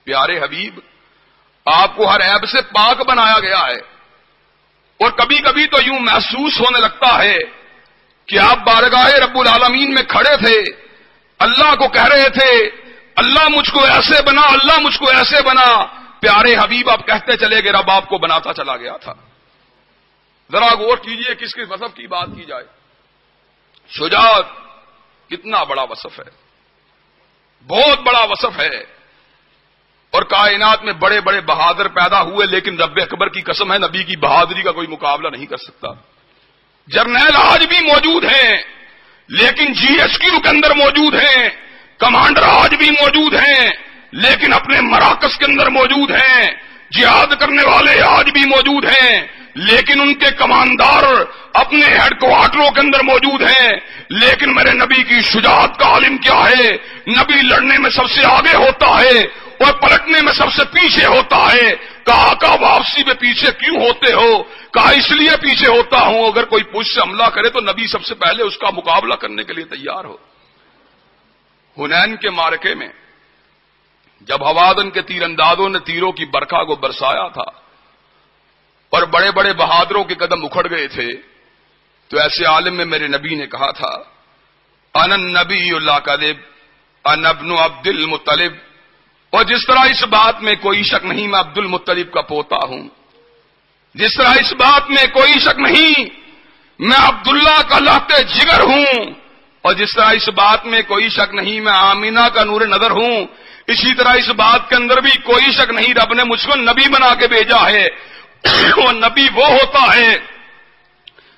پیارے حبیب، آپ کو ہر عیب سے پاک بنایا گیا ہے. اور کبھی کبھی تو یوں محسوس ہونے لگتا ہے کہ آپ بارگاہ رب العالمین میں کھڑے تھے، اللہ کو کہہ رہے تھے اللہ مجھ کو ایسے بنا، اللہ مجھ کو ایسے بنا. پیارے حبیب، آپ کہتے چلے گئے رب آپ کو بناتا چلا گیا تھا. ذرا غور کیجئے کس کس وصف کی بات کی جائے. شجاعت کتنا بڑا وصف ہے، بہت بڑا وصف ہے. اور کائنات میں بڑے بڑے بہادر پیدا ہوئے، لیکن رب اکبر کی قسم ہے نبی کی بہادری کا کوئی مقابلہ نہیں کر سکتا. جرنیل آج بھی موجود ہیں، لیکن جی ایس کیو کے اندر موجود ہیں. کمانڈر آج بھی موجود ہیں، لیکن اپنے مراکز کے اندر موجود ہیں. جہاد کرنے والے آج بھی موجود ہیں، لیکن ان کے کماندار اپنے ہیڈ کوارٹروں کے اندر موجود ہیں. لیکن میرے نبی کی شجاعت کا عالم کیا ہے؟ نبی لڑنے میں سب سے آگے ہوتا ہے اور پلٹنے میں سب سے پیچھے ہوتا ہے. کہا آقا واپسی میں پیچھے کیوں ہوتے ہو؟ کہا اس لیے پیچھے ہوتا ہوں اگر کوئی پشت سے حملہ کرے تو نبی سب سے پہلے اس کا مقابلہ کرنے کے لیے تیار ہو. حنین کے معرکے میں جب ہوادن کے تیر اندازوں نے تیروں کی برکھا کو برسایا تھا اور بڑے بڑے بہادروں کے قدم اکھڑ گئے تھے، تو ایسے عالم میں میرے نبی نے کہا تھا انا النبی لا کذب انا ابن عبد المطلب. اور جس طرح اس بات میں کوئی شک نہیں میں عبد المطلب کا پوتا ہوں، جس طرح اس بات میں کوئی شک نہیں میں عبداللہ کا لہتے جگر ہوں، اور جس طرح اس بات میں کوئی شک نہیں میں آمینہ کا نور نظر ہوں، اسی طرح اس بات کے اندر بھی کوئی شک نہیں رب نے مجھ کو نبی بنا کے بھیجا ہے. وہ نبی وہ ہوتا ہے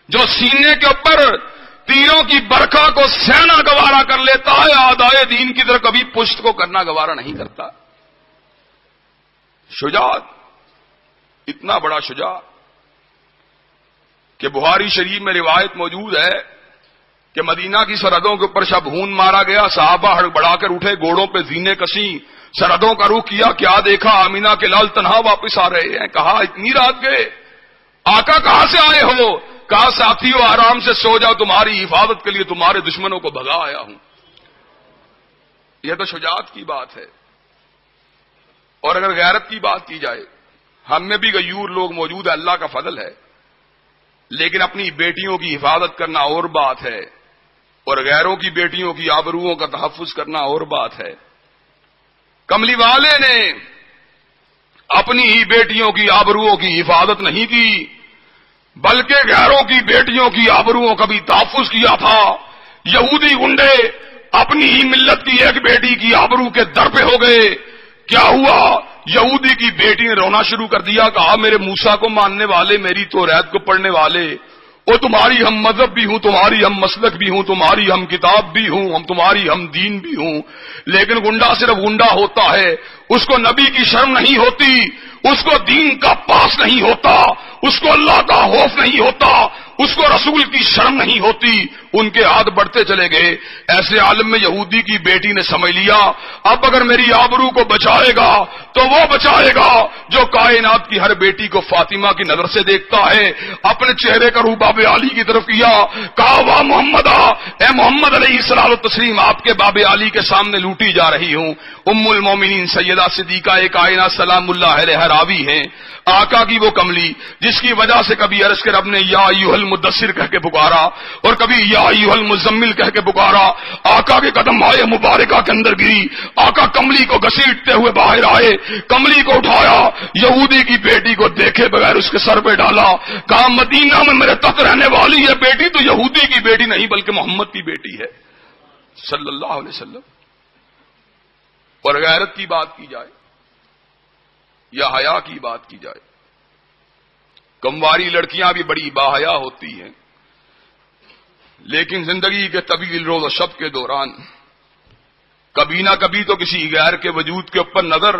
جو سینے کے اوپر تیروں کی برکھا کو سہنا گوارا کر لیتا ہے، اعدائے دین کی طرف کبھی پشت کو کرنا گوارا نہیں کرتا. شجاعت، اتنا بڑا شجاع کہ بخاری شریف میں روایت موجود ہے کہ مدینہ کی سرحدوں کے اوپر شب خون مارا گیا. صحابہ ہڑبڑا کر اٹھے، گھوڑوں پہ زینے کسی، سرحدوں کا رخ کیا. کیا دیکھا؟ آمینہ کے لال تنہا واپس آ رہے ہیں. کہا اتنی رات گئے؟ آقا کہاں سے آئے ہو؟ کہا ساتھیو آرام سے سو جاؤ، تمہاری حفاظت کے لیے تمہارے دشمنوں کو بھگا آیا ہوں. یہ تو شجاعت کی بات ہے. اور اگر غیرت کی بات کی جائے، ہم میں بھی غیور لوگ موجود ہیں، اللہ کا فضل ہے، لیکن اپنی بیٹیوں کی حفاظت کرنا اور بات ہے، اور غیروں کی بیٹیوں کی آبروؤں کا تحفظ کرنا اور بات ہے. کملی والے نے اپنی ہی بیٹیوں کی آبروؤں کی حفاظت نہیں کی، بلکہ غیروں کی بیٹیوں کی آبروؤں کا بھی تحفظ کیا تھا. یہودی گنڈے اپنی ہی ملت کی ایک بیٹی کی آبرو کے در پہ ہو گئے. کیا ہوا؟ یہودی کی بیٹی نے رونا شروع کر دیا. کہا میرے موسیٰ کو ماننے والے، میری توریت کو پڑھنے والے، وہ تمہاری ہم مذہب بھی ہوں، تمہاری ہم مسلک بھی ہوں، تمہاری ہم کتاب بھی ہوں، ہم تمہاری ہم دین بھی ہوں. لیکن گنڈا صرف گنڈا ہوتا ہے، اس کو نبی کی شرم نہیں ہوتی، اس کو دین کا پاس نہیں ہوتا، اس کو اللہ کا خوف نہیں ہوتا، اس کو رسول کی شرم نہیں ہوتی. ان کے ہاتھ بڑھتے چلے گئے. ایسے عالم میں یہودی کی بیٹی نے سمجھ لیا اب اگر میری آبرو کو بچائے گا تو وہ بچائے گا جو کائنات کی ہر بیٹی کو فاطمہ کی نظر سے دیکھتا ہے. اپنے چہرے کا روح باب علی کی طرف کیا، کہا واہ محمد، اے محمد علیہ الصلوۃ والتسلیم، آپ کے باب علی کے سامنے لوٹی جا رہی ہوں. ام المومنین سیدہ صدیقہ کائنات سلام اللہ علیہا راوی ہیں آقا کی وہ کملی جس کی وجہ سے کبھی عرش کے رب نے یا ایھا المدثر کہہ کے پکارا اور کبھی یا ایھا المزمل کہہ کے پکارا. آقا کے قدم آئے مبارکہ کے اندر گری، آقا کملی کو گھسیٹتے ہوئے باہر آئے، کملی کو اٹھایا، یہودی کی بیٹی کو دیکھے بغیر اس کے سر پہ ڈالا، کہا مدینہ میں میرے تحت رہنے والی یہ بیٹی تو یہودی کی بیٹی نہیں بلکہ محمد کی بیٹی ہے صلی اللہ علیہ وسلم. اور غیرت کی بات کی جائے یا حیا کی بات کی جائے، کمواری لڑکیاں بھی بڑی باحیا ہوتی ہیں، لیکن زندگی کے طویل روز و شب کے دوران کبھی نہ کبھی تو کسی غیر کے وجود کے اوپر نظر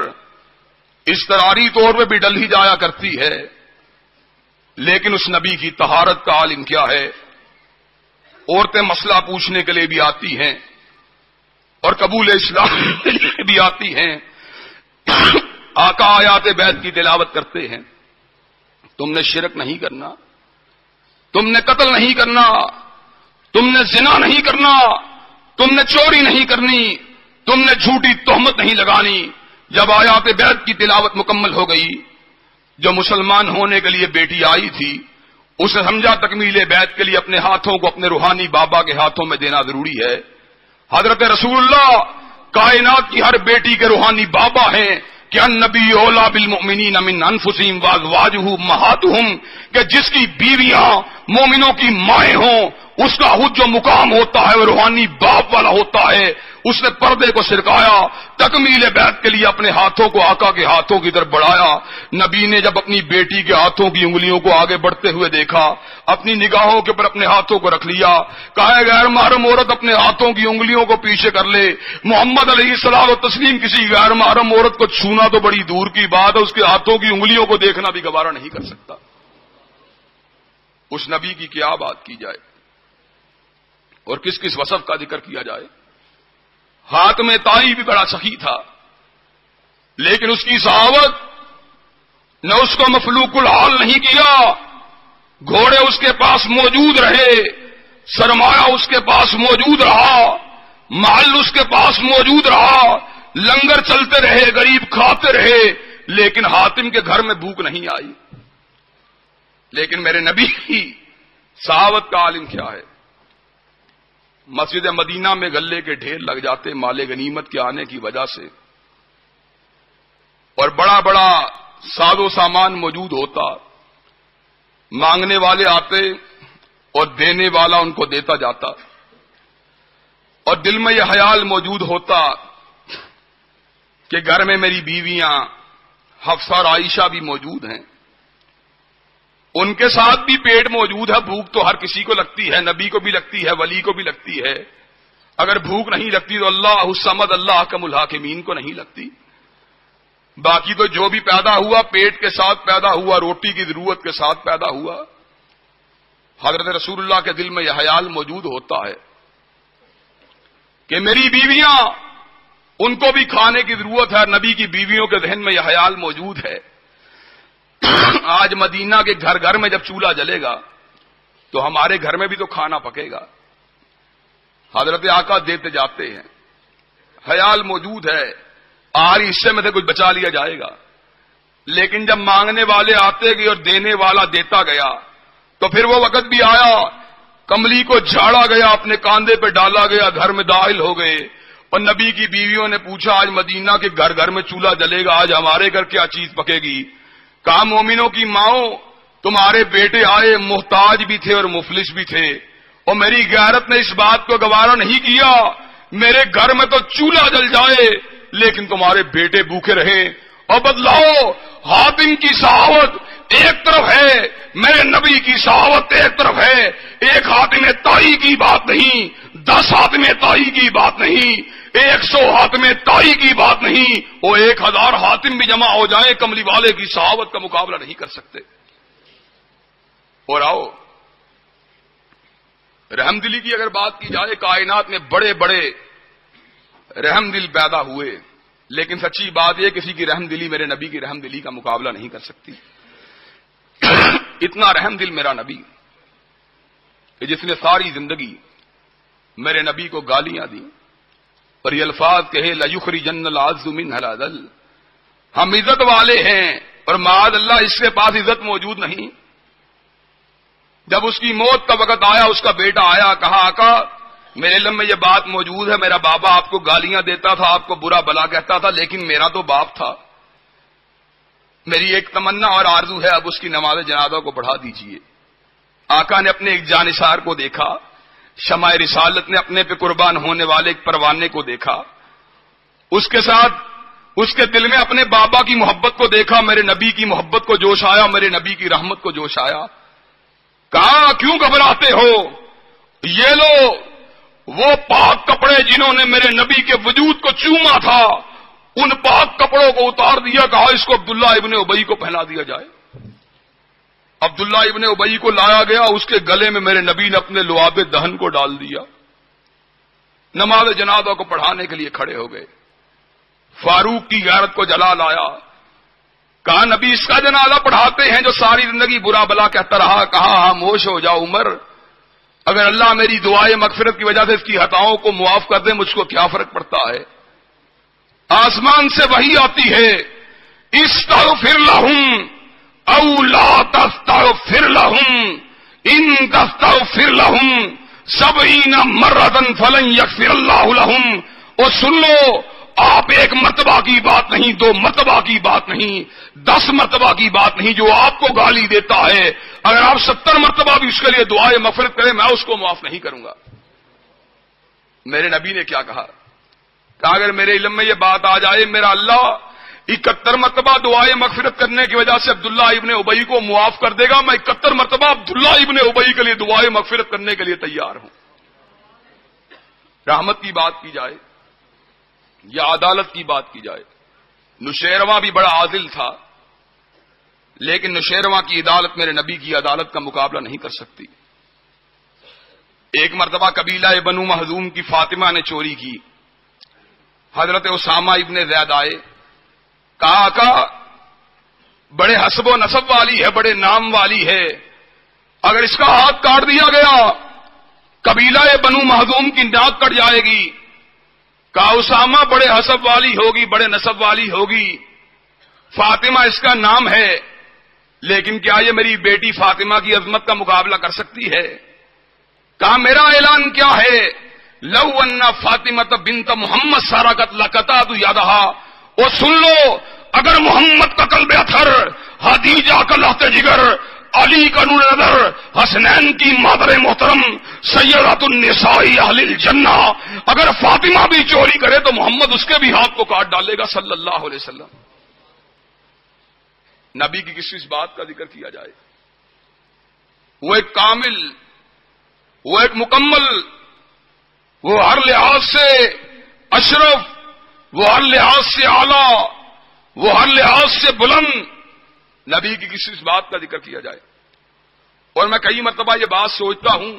اضطراری طور پہ بھی ڈل ہی جایا کرتی ہے. لیکن اس نبی کی طہارت کا عالم کیا ہے؟ عورتیں مسئلہ پوچھنے کے لیے بھی آتی ہیں اور قبول اسلام کے لیے بھی آتی ہیں. آقا آیات بیت کی تلاوت کرتے ہیں، تم نے شرک نہیں کرنا، تم نے قتل نہیں کرنا، تم نے زنا نہیں کرنا، تم نے چوری نہیں کرنی، تم نے جھوٹی تہمت نہیں لگانی. جب آیات بیت کی تلاوت مکمل ہو گئی، جو مسلمان ہونے کے لیے بیٹی آئی تھی اس نے سمجھا تکمیل بیت کے لیے اپنے ہاتھوں کو اپنے روحانی بابا کے ہاتھوں میں دینا ضروری ہے. حضرت رسول اللہ کائنات کی ہر بیٹی کے روحانی بابا ہیں کہ النبی اولا بالمؤمنین من انفسہم وازواجہ امہاتہم، کہ جس کی بیویاں مومنوں کی مائیں ہوں اس کا خود جو مقام ہوتا ہے وہ روحانی باپ والا ہوتا ہے. اس نے پردے کو سرکایا، تکمیل بیت کے لیے اپنے ہاتھوں کو آقا کے ہاتھوں کی طرف بڑھایا. نبی نے جب اپنی بیٹی کے ہاتھوں کی انگلیوں کو آگے بڑھتے ہوئے دیکھا، اپنی نگاہوں کے اوپر اپنے ہاتھوں کو رکھ لیا، کہا غیر محرم عورت اپنے ہاتھوں کی انگلیوں کو پیچھے کر لے. محمد علیہ الصلوۃ والتسلیم کسی غیر محرم عورت کو چھونا تو بڑی دور کی بات ہے، اس کے ہاتھوں کی انگلیوں کو دیکھنا بھی گوارا نہیں کر سکتا. اس نبی کی کیا بات کی جائے اور کس کس وصف کا ذکر کیا جائے. ہاتھ میں تائی بھی بڑا سخی تھا، لیکن اس کی صحابت نے اس کو مفلوق الحال نہیں کیا. گھوڑے اس کے پاس موجود رہے، سرمایہ اس کے پاس موجود رہا، محل اس کے پاس موجود رہا، لنگر چلتے رہے، غریب کھاتے رہے، لیکن حاتم کے گھر میں بھوک نہیں آئی. لیکن میرے نبی کی صحابت کا عالم کیا ہے؟ مسجد مدینہ میں غلے کے ڈھیر لگ جاتے مال غنیمت کے آنے کی وجہ سے، اور بڑا بڑا ساز و سامان موجود ہوتا، مانگنے والے آتے اور دینے والا ان کو دیتا جاتا، اور دل میں یہ خیال موجود ہوتا کہ گھر میں میری بیویاں حفصہ اور عائشہ بھی موجود ہیں، ان کے ساتھ بھی پیٹ موجود ہے. بھوک تو ہر کسی کو لگتی ہے، نبی کو بھی لگتی ہے، ولی کو بھی لگتی ہے. اگر بھوک نہیں لگتی تو اللہ الصمد اللہ احکم الحاکمین کو نہیں لگتی. باقی تو جو بھی پیدا ہوا پیٹ کے ساتھ پیدا ہوا، روٹی کی ضرورت کے ساتھ پیدا ہوا. حضرت رسول اللہ کے دل میں یہ خیال موجود ہوتا ہے کہ میری بیویاں ان کو بھی کھانے کی ضرورت ہے. نبی کی بیویوں کے ذہن میں یہ خیال موجود ہے. آج مدینہ کے گھر گھر میں جب چولہا جلے گا تو ہمارے گھر میں بھی تو کھانا پکے گا. حضرت آقا دیتے جاتے ہیں، خیال موجود ہے آری حصے میں سے کچھ بچا لیا جائے گا. لیکن جب مانگنے والے آتے گئے اور دینے والا دیتا گیا تو پھر وہ وقت بھی آیا، کملی کو جھاڑا گیا، اپنے کاندھے پہ ڈالا گیا، گھر میں داخل ہو گئے. اور نبی کی بیویوں نے پوچھا آج مدینہ کے گھر گھر میں چولہا جلے گا، آج ہمارے گھر کیا چیز پکے گی؟ کہا مومنوں کی ماؤں، تمہارے بیٹے آئے محتاج بھی تھے اور مفلس بھی تھے، اور میری غیرت نے اس بات کو گوارا نہیں کیا میرے گھر میں تو چولہا جل جائے لیکن تمہارے بیٹے بھوکے رہیں. اور بدلاؤ حاتم کی صحابت ایک طرف ہے، میرے نبی کی صحابت ایک طرف ہے. ایک حاتم طائی کی بات نہیں، 10 حاتم طائی کی بات نہیں، 100 حاتم طائی کی بات نہیں، وہ 1000 حاتم بھی جمع ہو جائیں کملی والے کی صحابت کا مقابلہ نہیں کر سکتے. اور آؤ رحم دلی کی اگر بات کی جائے، کائنات میں بڑے بڑے رحم دل پیدا ہوئے، لیکن سچی بات یہ کسی کی رحم دلی میرے نبی کی رحم دلی کا مقابلہ نہیں کر سکتی. اتنا رحم دل میرا نبی کہ جس نے ساری زندگی میرے نبی کو گالیاں دی اور یہ الفاظ کہے لَيُخْرِجَنَّ الْعَزُّ مِنْهَا الْأَذَلَّ، ہم عزت والے ہیں اور معاذ اللہ اس کے پاس عزت موجود نہیں. جب اس کی موت کا وقت آیا، اس کا بیٹا آیا، کہا آقا میرے علم میں یہ بات موجود ہے، میرا بابا آپ کو گالیاں دیتا تھا، آپ کو برا بلا کہتا تھا، لیکن میرا تو باپ تھا، میری ایک تمنا اور آرزو ہے، اب اس کی نماز جنازہ کو پڑھا دیجئے. آقا نے اپنے ایک جانثار کو دیکھا، شمع رسالت نے اپنے پہ قربان ہونے والے ایک پروانے کو دیکھا، اس کے ساتھ اس کے دل میں اپنے بابا کی محبت کو دیکھا، میرے نبی کی محبت کو جوش آیا، میرے نبی کی رحمت کو جوش آیا. کہا کیوں گھبراتے ہو، یہ لو وہ پاک کپڑے جنہوں نے میرے نبی کے وجود کو چوما تھا، ان پاک کپڑوں کو اتار دیا، کہا اس کو عبداللہ ابن ابی کو پہنا دیا جائے. عبداللہ ابن ابی کو لایا گیا، اس کے گلے میں میرے نبی نے اپنے لعاب دہن کو ڈال دیا. نماز جنازہ کو پڑھانے کے لیے کھڑے ہو گئے. فاروق کی غیرت کو جلا لایا، کہا نبی اس کا جنازہ پڑھاتے ہیں جو ساری زندگی برا بلا کہتا رہا. کہا خاموش ہو جاؤ عمر، اگر اللہ میری دعائے مغفرت کی وجہ سے اس کی خطاؤں کو معاف کر دے مجھ کو کیا فرق پڑتا ہے. آسمان سے وحی آتی ہے، استغفر لہم او لا تستغفر لہم ان تستغفر لہم 70 مرۃ فلن یغفر اللہ لہم. اور سن لو، آپ ایک مرتبہ کی بات نہیں، 2 مرتبہ کی بات نہیں، 10 مرتبہ کی بات نہیں، جو آپ کو گالی دیتا ہے اگر آپ 70 مرتبہ بھی اس کے لیے دعائے مغفرت کریں میں اس کو معاف نہیں کروں گا. میرے نبی نے کیا کہا اگر میرے علم میں یہ بات آ جائے میرا اللہ 71 مرتبہ دعائے مغفرت کرنے کی وجہ سے عبداللہ ابن ابی کو معاف کر دے گا، میں 71 مرتبہ عبداللہ ابن ابی کے لیے دعائے مغفرت کرنے کے لیے تیار ہوں. رحمت کی بات کی جائے یا عدالت کی بات کی جائے، نشیرواں بھی بڑا عادل تھا، لیکن نشیرواں کی عدالت میرے نبی کی عدالت کا مقابلہ نہیں کر سکتی. ایک مرتبہ قبیلہ بنو مخزوم کی فاطمہ نے چوری کی. حضرت اسامہ ابن زید آئے، کہا آقا بڑے حسب و نسب والی ہے، بڑے نام والی ہے، اگر اس کا ہاتھ کاٹ دیا گیا قبیلہ بنو مخزوم کی ناک کٹ جائے گی. کہا اسامہ بڑے حسب والی ہوگی، بڑے نسب والی ہوگی، فاطمہ اس کا نام ہے، لیکن کیا یہ میری بیٹی فاطمہ کی عظمت کا مقابلہ کر سکتی ہے؟ کہا میرا اعلان کیا ہے، لو ان فاطمہ بنت محمد سرقت لقطعت یدہا. اور سن لو، اگر محمد کا قلب اطہر، خدیجہ کا لہت جگر، علی کا نور نظر، حسنین کی مادر محترم، سیدۃ النساء اہل الجنہ، اگر فاطمہ بھی چوری کرے تو محمد اس کے بھی ہاتھ کو کاٹ ڈالے گا صلی اللہ علیہ وسلم. نبی کی کس بات کا ذکر کیا جائے، وہ ایک کامل، وہ ایک مکمل، وہ ہر لحاظ سے اشرف، وہ ہر لحاظ سے اعلیٰ، وہ ہر لحاظ سے بلند. نبی کی کسی بات کا ذکر کیا جائے. اور میں کئی مرتبہ یہ بات سوچتا ہوں،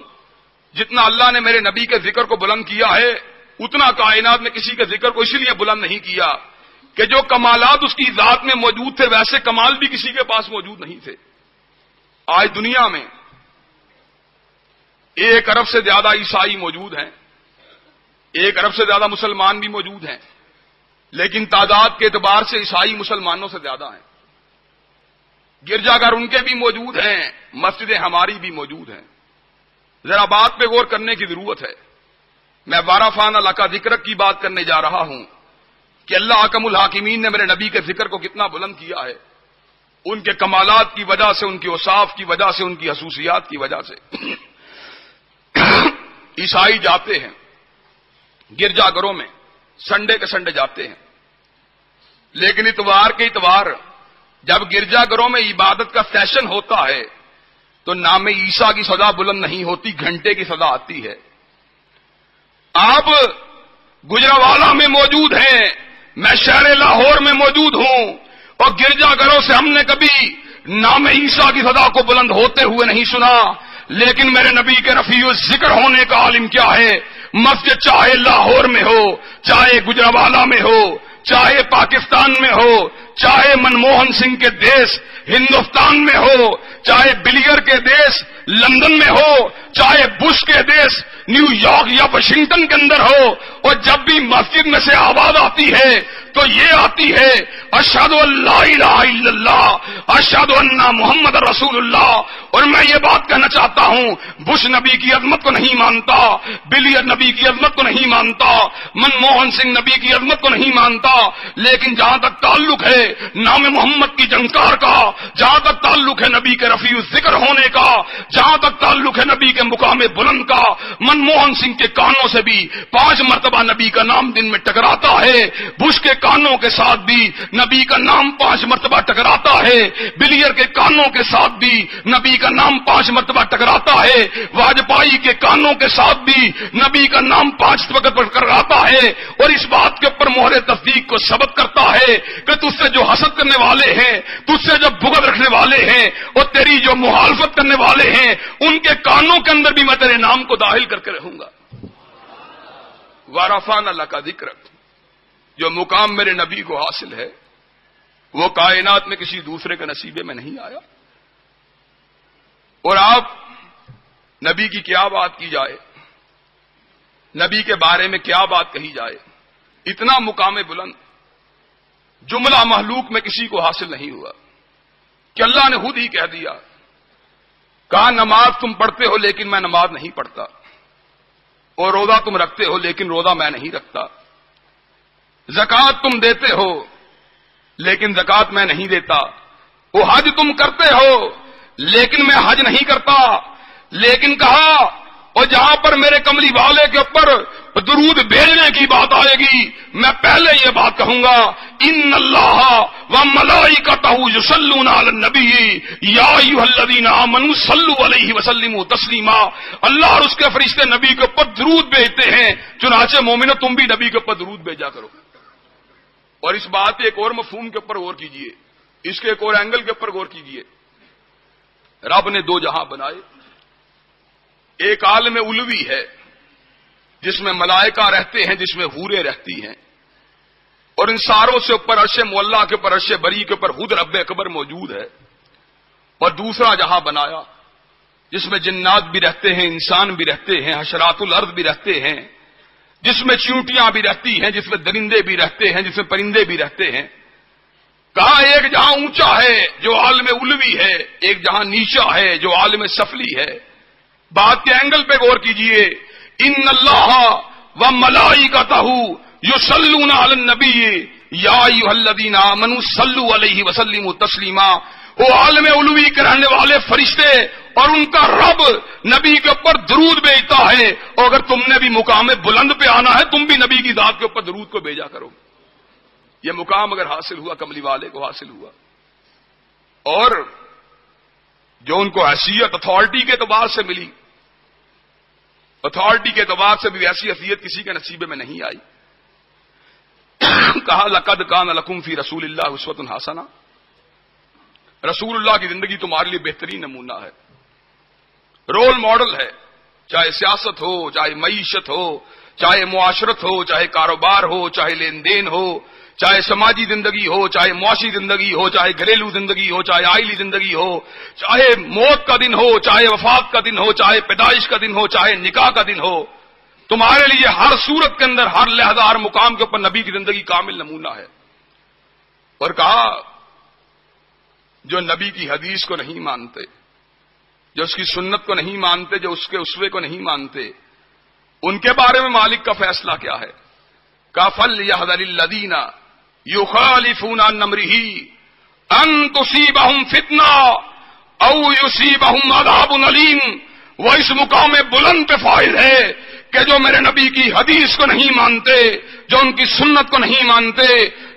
جتنا اللہ نے میرے نبی کے ذکر کو بلند کیا ہے اتنا کائنات میں کسی کے ذکر کو اسی لیے بلند نہیں کیا کہ جو کمالات اس کی ذات میں موجود تھے ویسے کمال بھی کسی کے پاس موجود نہیں تھے. آج دنیا میں 1 ارب سے زیادہ عیسائی موجود ہیں، 1 ارب سے زیادہ مسلمان بھی موجود ہیں، لیکن تعداد کے اعتبار سے عیسائی مسلمانوں سے زیادہ ہیں. گرجا گھر ان کے بھی موجود ہیں، مسجدیں ہماری بھی موجود ہیں. ذرا بات پہ غور کرنے کی ضرورت ہے. میں وارفان اللہ کا ذکر کی بات کرنے جا رہا ہوں کہ اللہ حکم الحاکمین نے میرے نبی کے ذکر کو کتنا بلند کیا ہے، ان کے کمالات کی وجہ سے، ان کے اوصاف کی وجہ سے، ان کی خصوصیات کی وجہ سے. عیسائی جاتے ہیں گرجا گھروں میں، سنڈے کے سنڈے جاتے ہیں، لیکن اتوار کے اتوار جب گرجا گھروں میں عبادت کا سیشن ہوتا ہے تو نام عیسیٰ کی صدا بلند نہیں ہوتی، گھنٹے کی صدا آتی ہے۔ آپ گجرانوالہ میں موجود ہیں، میں شہر لاہور میں موجود ہوں، اور گرجا گھروں سے ہم نے کبھی نام عیسیٰ کی صدا کو بلند ہوتے ہوئے نہیں سنا، لیکن میرے نبی کے رفیع الذکر ہونے کا عالم کیا ہے؟ مسجد چاہے لاہور میں ہو، چاہے گجرانوالہ میں ہو، چاہے پاکستان میں ہو، چاہے منموہن سنگھ کے دیش ہندوستان میں ہو، چاہے بلیئر کے دیش لندن میں ہو، چاہے بش کے دیش نیو یارک یا واشنگٹن کے اندر ہو، اور جب بھی مسجد میں سے آواز آتی ہے تو یہ آتی ہے اشہد ان لا الہ الا اللہ اشہد ان محمد رسول اللہ۔ اور میں یہ بات کہنا چاہتا ہوں، بش نبی کی عظمت کو نہیں مانتا، بلیئر نبی کی عظمت کو نہیں مانتا، منموہن سنگھ نبی کی عظمت کو نہیں مانتا، لیکن جہاں تک تعلق ہے نام محمد کی جنکار کا، جہاں تک تعلق ہے نبی کے رفیع الذکر ہونے کا، جہاں تک تعلق ہے نبی کے مقام بلند کا، منموہن سنگھ کے کانوں سے بھی 5 مرتبہ نبی کا نام دن میں ٹکراتا ہے، بش کے کانوں کے ساتھ بھی نبی کا نام 5 مرتبہ ٹکراتا ہے، بلیئر کے کانوں کے ساتھ بھی نبی کا نام 5 مرتبہ ٹکراتا ہے، واجپائی کے کانوں کے ساتھ بھی نبی کا نام 5 وقت ٹکراتا ہے، اور اس بات کے اوپر مہر تصدیق کو ثبت کرتا ہے کہ تجھ سے جو حسد کرنے والے ہیں، تجھ سے جو بغض رکھنے والے ہیں، اور تیری جو مخالفت کرنے والے ہیں، ان کے کانوں کے اندر بھی میں تیرے نام کو داخل کر کے رہوں گا۔ وَرَفَعْنَا لَكَ ذِكْرَكَ، جو مقام میرے نبی کو حاصل ہے وہ کائنات میں کسی دوسرے کے نصیبے میں نہیں آیا۔ اور آپ نبی کی کیا بات کی جائے، نبی کے بارے میں کیا بات کہی جائے، اتنا مقام بلند جملہ محلوق میں کسی کو حاصل نہیں ہوا کہ اللہ نے خود ہی کہہ دیا، کہا نماز تم پڑھتے ہو لیکن میں نماز نہیں پڑھتا، اور روزہ تم رکھتے ہو لیکن روزہ میں نہیں رکھتا، زکات تم دیتے ہو لیکن زکات میں نہیں دیتا، وہ حج تم کرتے ہو لیکن میں حج نہیں کرتا، لیکن کہا اور جہاں پر میرے کملی والے کے اوپر درود بھیجنے کی بات آئے گی میں پہلے یہ بات کہوں گا، ان اللہ وملائکتہ یصلون علی النبی یا ایھا الذین آمنوا صلوا علیہ وسلموا تسلیما، اللہ اور اس کے فرشتے نبی کے اوپر درود بھیجتے ہیں، چنانچہ مومنو تم بھی نبی کے اوپر درود بھیجا کرو۔ اور اس بات کے ایک اور مفہوم کے اوپر غور کیجئے، اس کے ایک اور اینگل کے اوپر غور کیجئے۔ رب نے 2 جہاں بنائے، ایک عالم علوی ہے جس میں ملائکہ رہتے ہیں، جس میں حوریں رہتی ہیں، اور ان ساروں سے اوپر عرش معلیٰ کے اوپر عرش بری کے اوپر خود رب اکبر موجود ہے۔ اور دوسرا جہاں بنایا جس میں جنات بھی رہتے ہیں، انسان بھی رہتے ہیں، حشرات الارض بھی رہتے ہیں، جس میں چیونٹیاں بھی رہتی ہیں، جس میں درندے بھی رہتے ہیں، جس میں پرندے بھی رہتے ہیں۔ کہا ایک جہاں اونچا ہے جو عالم علوی ہے، ایک جہاں نیچا ہے جو عالم سفلی ہے۔ بات کے اینگل پہ غور کیجئے، ان اللہ وملائکتہ یصلون علی النبی یا ایھا الذین آمنوا صلوا علیہ وسلموا تسلیما، وہ عالم علوی کے رہنے والے فرشتے اور ان کا رب نبی کے اوپر درود بھیجتا ہے، اور اگر تم نے بھی مقام بلند پہ آنا ہے تم بھی نبی کی ذات کے اوپر درود کو بھیجا کرو۔ یہ مقام اگر حاصل ہوا کملی والے کو حاصل ہوا، اور جو ان کو حیثیت اتھارٹی کے اعتبار سے ملی، اتھارٹی کے اعتبار سے بھی ایسی حیثیت کسی کے نصیبے میں نہیں آئی۔ کہا لقد کان لکم فی رسول اللہ اسوۃ حسنہ، رسول اللہ کی زندگی تمہارے لیے بہترین نمونہ ہے، رول ماڈل ہے، چاہے سیاست ہو، چاہے معیشت ہو، چاہے معاشرت ہو، چاہے کاروبار ہو، چاہے لین دین ہو، چاہے سماجی زندگی ہو، چاہے معاشی زندگی ہو، چاہے گھریلو زندگی ہو، چاہے آئلی زندگی ہو، چاہے موت کا دن ہو، چاہے وفات کا دن ہو، چاہے پیدائش کا دن ہو، چاہے نکاح کا دن ہو، تمہارے لیے ہر صورت کے اندر، ہر لحظہ، ہر مقام کے اوپر نبی کی زندگی کامل نمونہ ہے۔ اور کہا جو نبی کی حدیث کو نہیں مانتے، جو اس کی سنت کو نہیں مانتے، جو اس کے اسوے کو نہیں مانتے، ان کے بارے میں مالک کا فیصلہ کیا ہے؟ کہا فَلْيَحْذَرِ الَّذِينَ يُخَالِفُونَ عَنْ أَمْرِهِ أَن تُصِيبَهُمْ فِتْنَةٌ أَوْ يُصِيبَهُمْ عَذَابٌ أَلِيمٌ۔ وہ اس مقام بلند پہ فائز ہے کہ جو میرے نبی کی حدیث کو نہیں مانتے، جو ان کی سنت کو نہیں مانتے،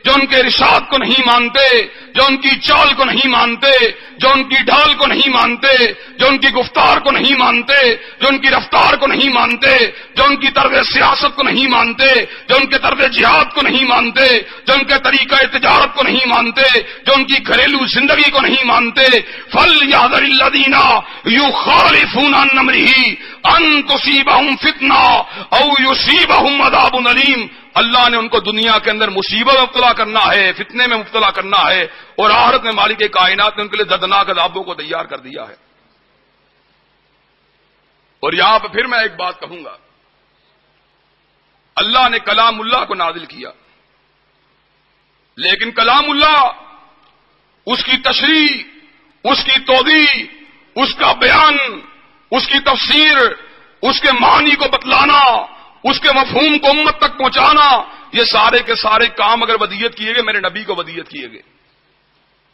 جو ان کے ارشاد کو نہیں مانتے، جو ان کی چال کو نہیں مانتے، جو ان کی ڈھال کو نہیں مانتے، جو ان کی گفتار کو نہیں مانتے، جو ان کی رفتار کو نہیں مانتے، جو ان کی طرز سیاست کو نہیں مانتے، جو ان کے طرز جہاد کو نہیں مانتے، جو ان کے طریقہ تجارت کو نہیں مانتے، جو ان کی گھریلو زندگی کو نہیں مانتے، فَلْيَحْذَرِ الَّذِينَ يُخَالِفُونَ عَنْ أَمْرِهِ أَن تُصِيبَهُمْ فِتْنَةٌ أَوْ يُصِيبَهُمْ عَذَابٌ أَلِيمٌ۔ اللہ نے ان کو دنیا کے اندر مصیبت میں مبتلا کرنا ہے، فتنے میں مبتلا کرنا ہے، اور آخرت میں مالک کائنات نے ان کے لیے دردناک عذابوں کو تیار کر دیا ہے۔ اور یہاں پہ پھر میں ایک بات کہوں گا، اللہ نے کلام اللہ کو نازل کیا، لیکن کلام اللہ، اس کی تشریح، اس کی توضیح، اس کا بیان، اس کی تفسیر، اس کے معنی کو بتلانا، اس کے مفہوم کو امت تک پہنچانا، یہ سارے کے سارے کام اگر ودیت کیے گئے، میرے نبی کو ودیت کیے گئے۔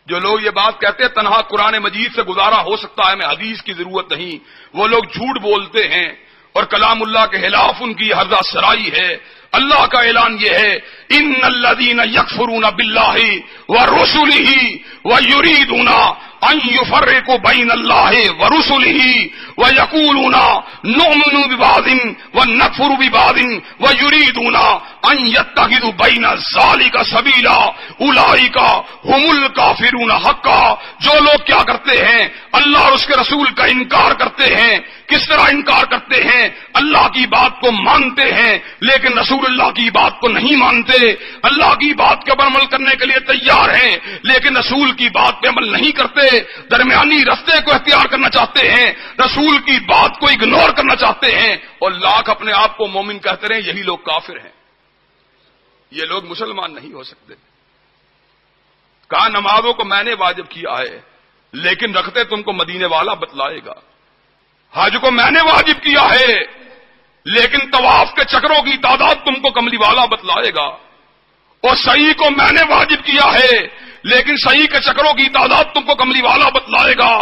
جو لوگ یہ بات کہتے ہیں تنہا قرآن مجید سے گزارا ہو سکتا ہے، میں حدیث کی ضرورت نہیں، وہ لوگ جھوٹ بولتے ہیں، اور کلام اللہ کے خلاف ان کی حرزہ سرائی ہے۔ اللہ کا اعلان یہ ہے، ان الذین یکفرون باللہ ورسلہ ویریدون ان یفرقوا بین اللہ ورسلہ ویقولون نؤمن ببعض ونکفر ببعض ویریدون ان یتخذوا بین ذلک سبیلا اولئک هم الکافرون حقا۔ جو لوگ کیا کرتے ہیں، اللہ اور اس کے رسول کا انکار کرتے ہیں۔ کس طرح انکار کرتے ہیں؟ اللہ کی بات کو مانتے ہیں لیکن رسول اللہ کی بات کو نہیں مانتے، اللہ کی بات کے پر عمل کرنے کے لیے تیار ہیں لیکن رسول کی بات پہ عمل نہیں کرتے، درمیانی رستے کو اختیار کرنا چاہتے ہیں، رسول کی بات کو اگنور کرنا چاہتے ہیں، اور لاکھ اپنے آپ کو مومن کہتے رہے، یہی لوگ کافر ہیں، یہ لوگ مسلمان نہیں ہو سکتے۔ کہا نمازوں کو میں نے واجب کیا ہے لیکن رکھتے تم کو مدینے والا بتلائے گا، حج کو میں نے واجب کیا ہے لیکن طواف کے چکروں کی تعداد تم کو کملی والا بتلائے گا، اور سعی کو میں نے واجب کیا ہے لیکن سعی کے چکروں کی تعداد تم کو کملی والا بتلائے گا،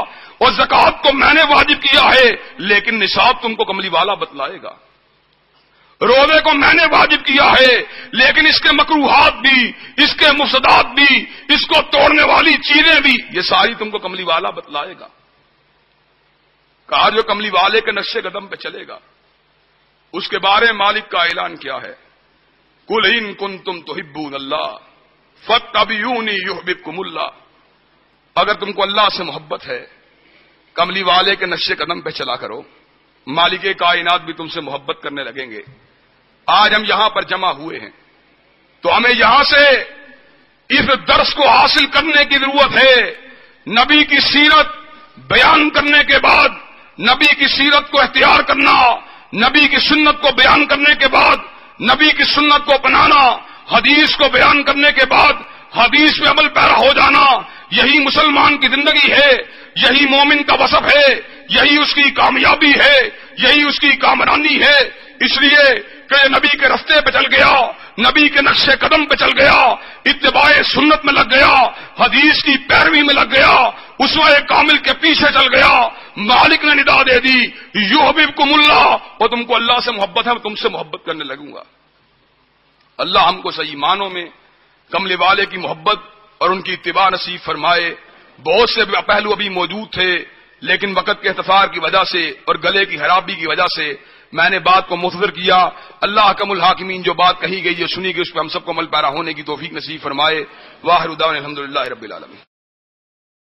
اور زکوٰۃ کو میں نے واجب کیا ہے لیکن نصاب تم کو کملی والا بتلائے گا، روزے کو میں نے واجب کیا ہے لیکن اس کے مکروہات بھی، اس کے مفسدات بھی، اس کو توڑنے والی چیزیں بھی، یہ ساری تم کو کملی والا بتلائے گا۔ کہا جو کملی والے کے نقش قدم پہ چلے گا، اس کے بارے میں مالک کا اعلان کیا ہے، قُلْ إِن كُنتُمْ تُحِبُّونَ اللَّهَ فَاتَّبِعُونِي يُحْبِبْكُمُ اللَّهُ۔ اگر تم کو اللہ سے محبت ہے، کملی والے کے نقش قدم پہ چلا کرو، مالک کائنات بھی تم سے محبت کرنے لگیں گے۔ آج ہم یہاں پر جمع ہوئے ہیں تو ہمیں یہاں سے اس درس کو حاصل کرنے کی ضرورت ہے۔ نبی کی سیرت بیان کرنے کے بعد، نبی کی سیرت کو اختیار کرنا، نبی کی سنت کو بیان کرنے کے بعد نبی کی سنت کو اپنانا، حدیث کو بیان کرنے کے بعد حدیث میں عمل پیرا ہو جانا، یہی مسلمان کی زندگی ہے، یہی مومن کا وصف ہے، یہی اس کی کامیابی ہے، یہی اس کی کامرانی ہے۔ اس لیے کہ نبی کے رستے پہ چل گیا، نبی کے نقش قدم پہ چل گیا، اتباع سنت میں لگ گیا، حدیث کی پیروی میں لگ گیا، اسوہ کامل کے پیچھے چل گیا، مالک نے ندا دے دی یحببکم اللہ، اور تم کو اللہ سے محبت ہے، میں تم سے محبت کرنے لگوں گا۔ اللہ ہم کو صحیح معنوں میں کملی والے کی محبت اور ان کی اتباع نصیب فرمائے۔ بہت سے پہلو ابھی موجود تھے لیکن وقت کے اختصار کی وجہ سے اور گلے کی خرابی کی وجہ سے میں نے بات کو مختصر کیا۔ اللہ حکم الحاکمین جو بات کہی گئی ہے سنی گئی، اس پہ ہم سب کو عمل پیرا ہونے کی توفیق نصیب فرمائے۔ واخر دعوانا الحمدللہ رب العالمین۔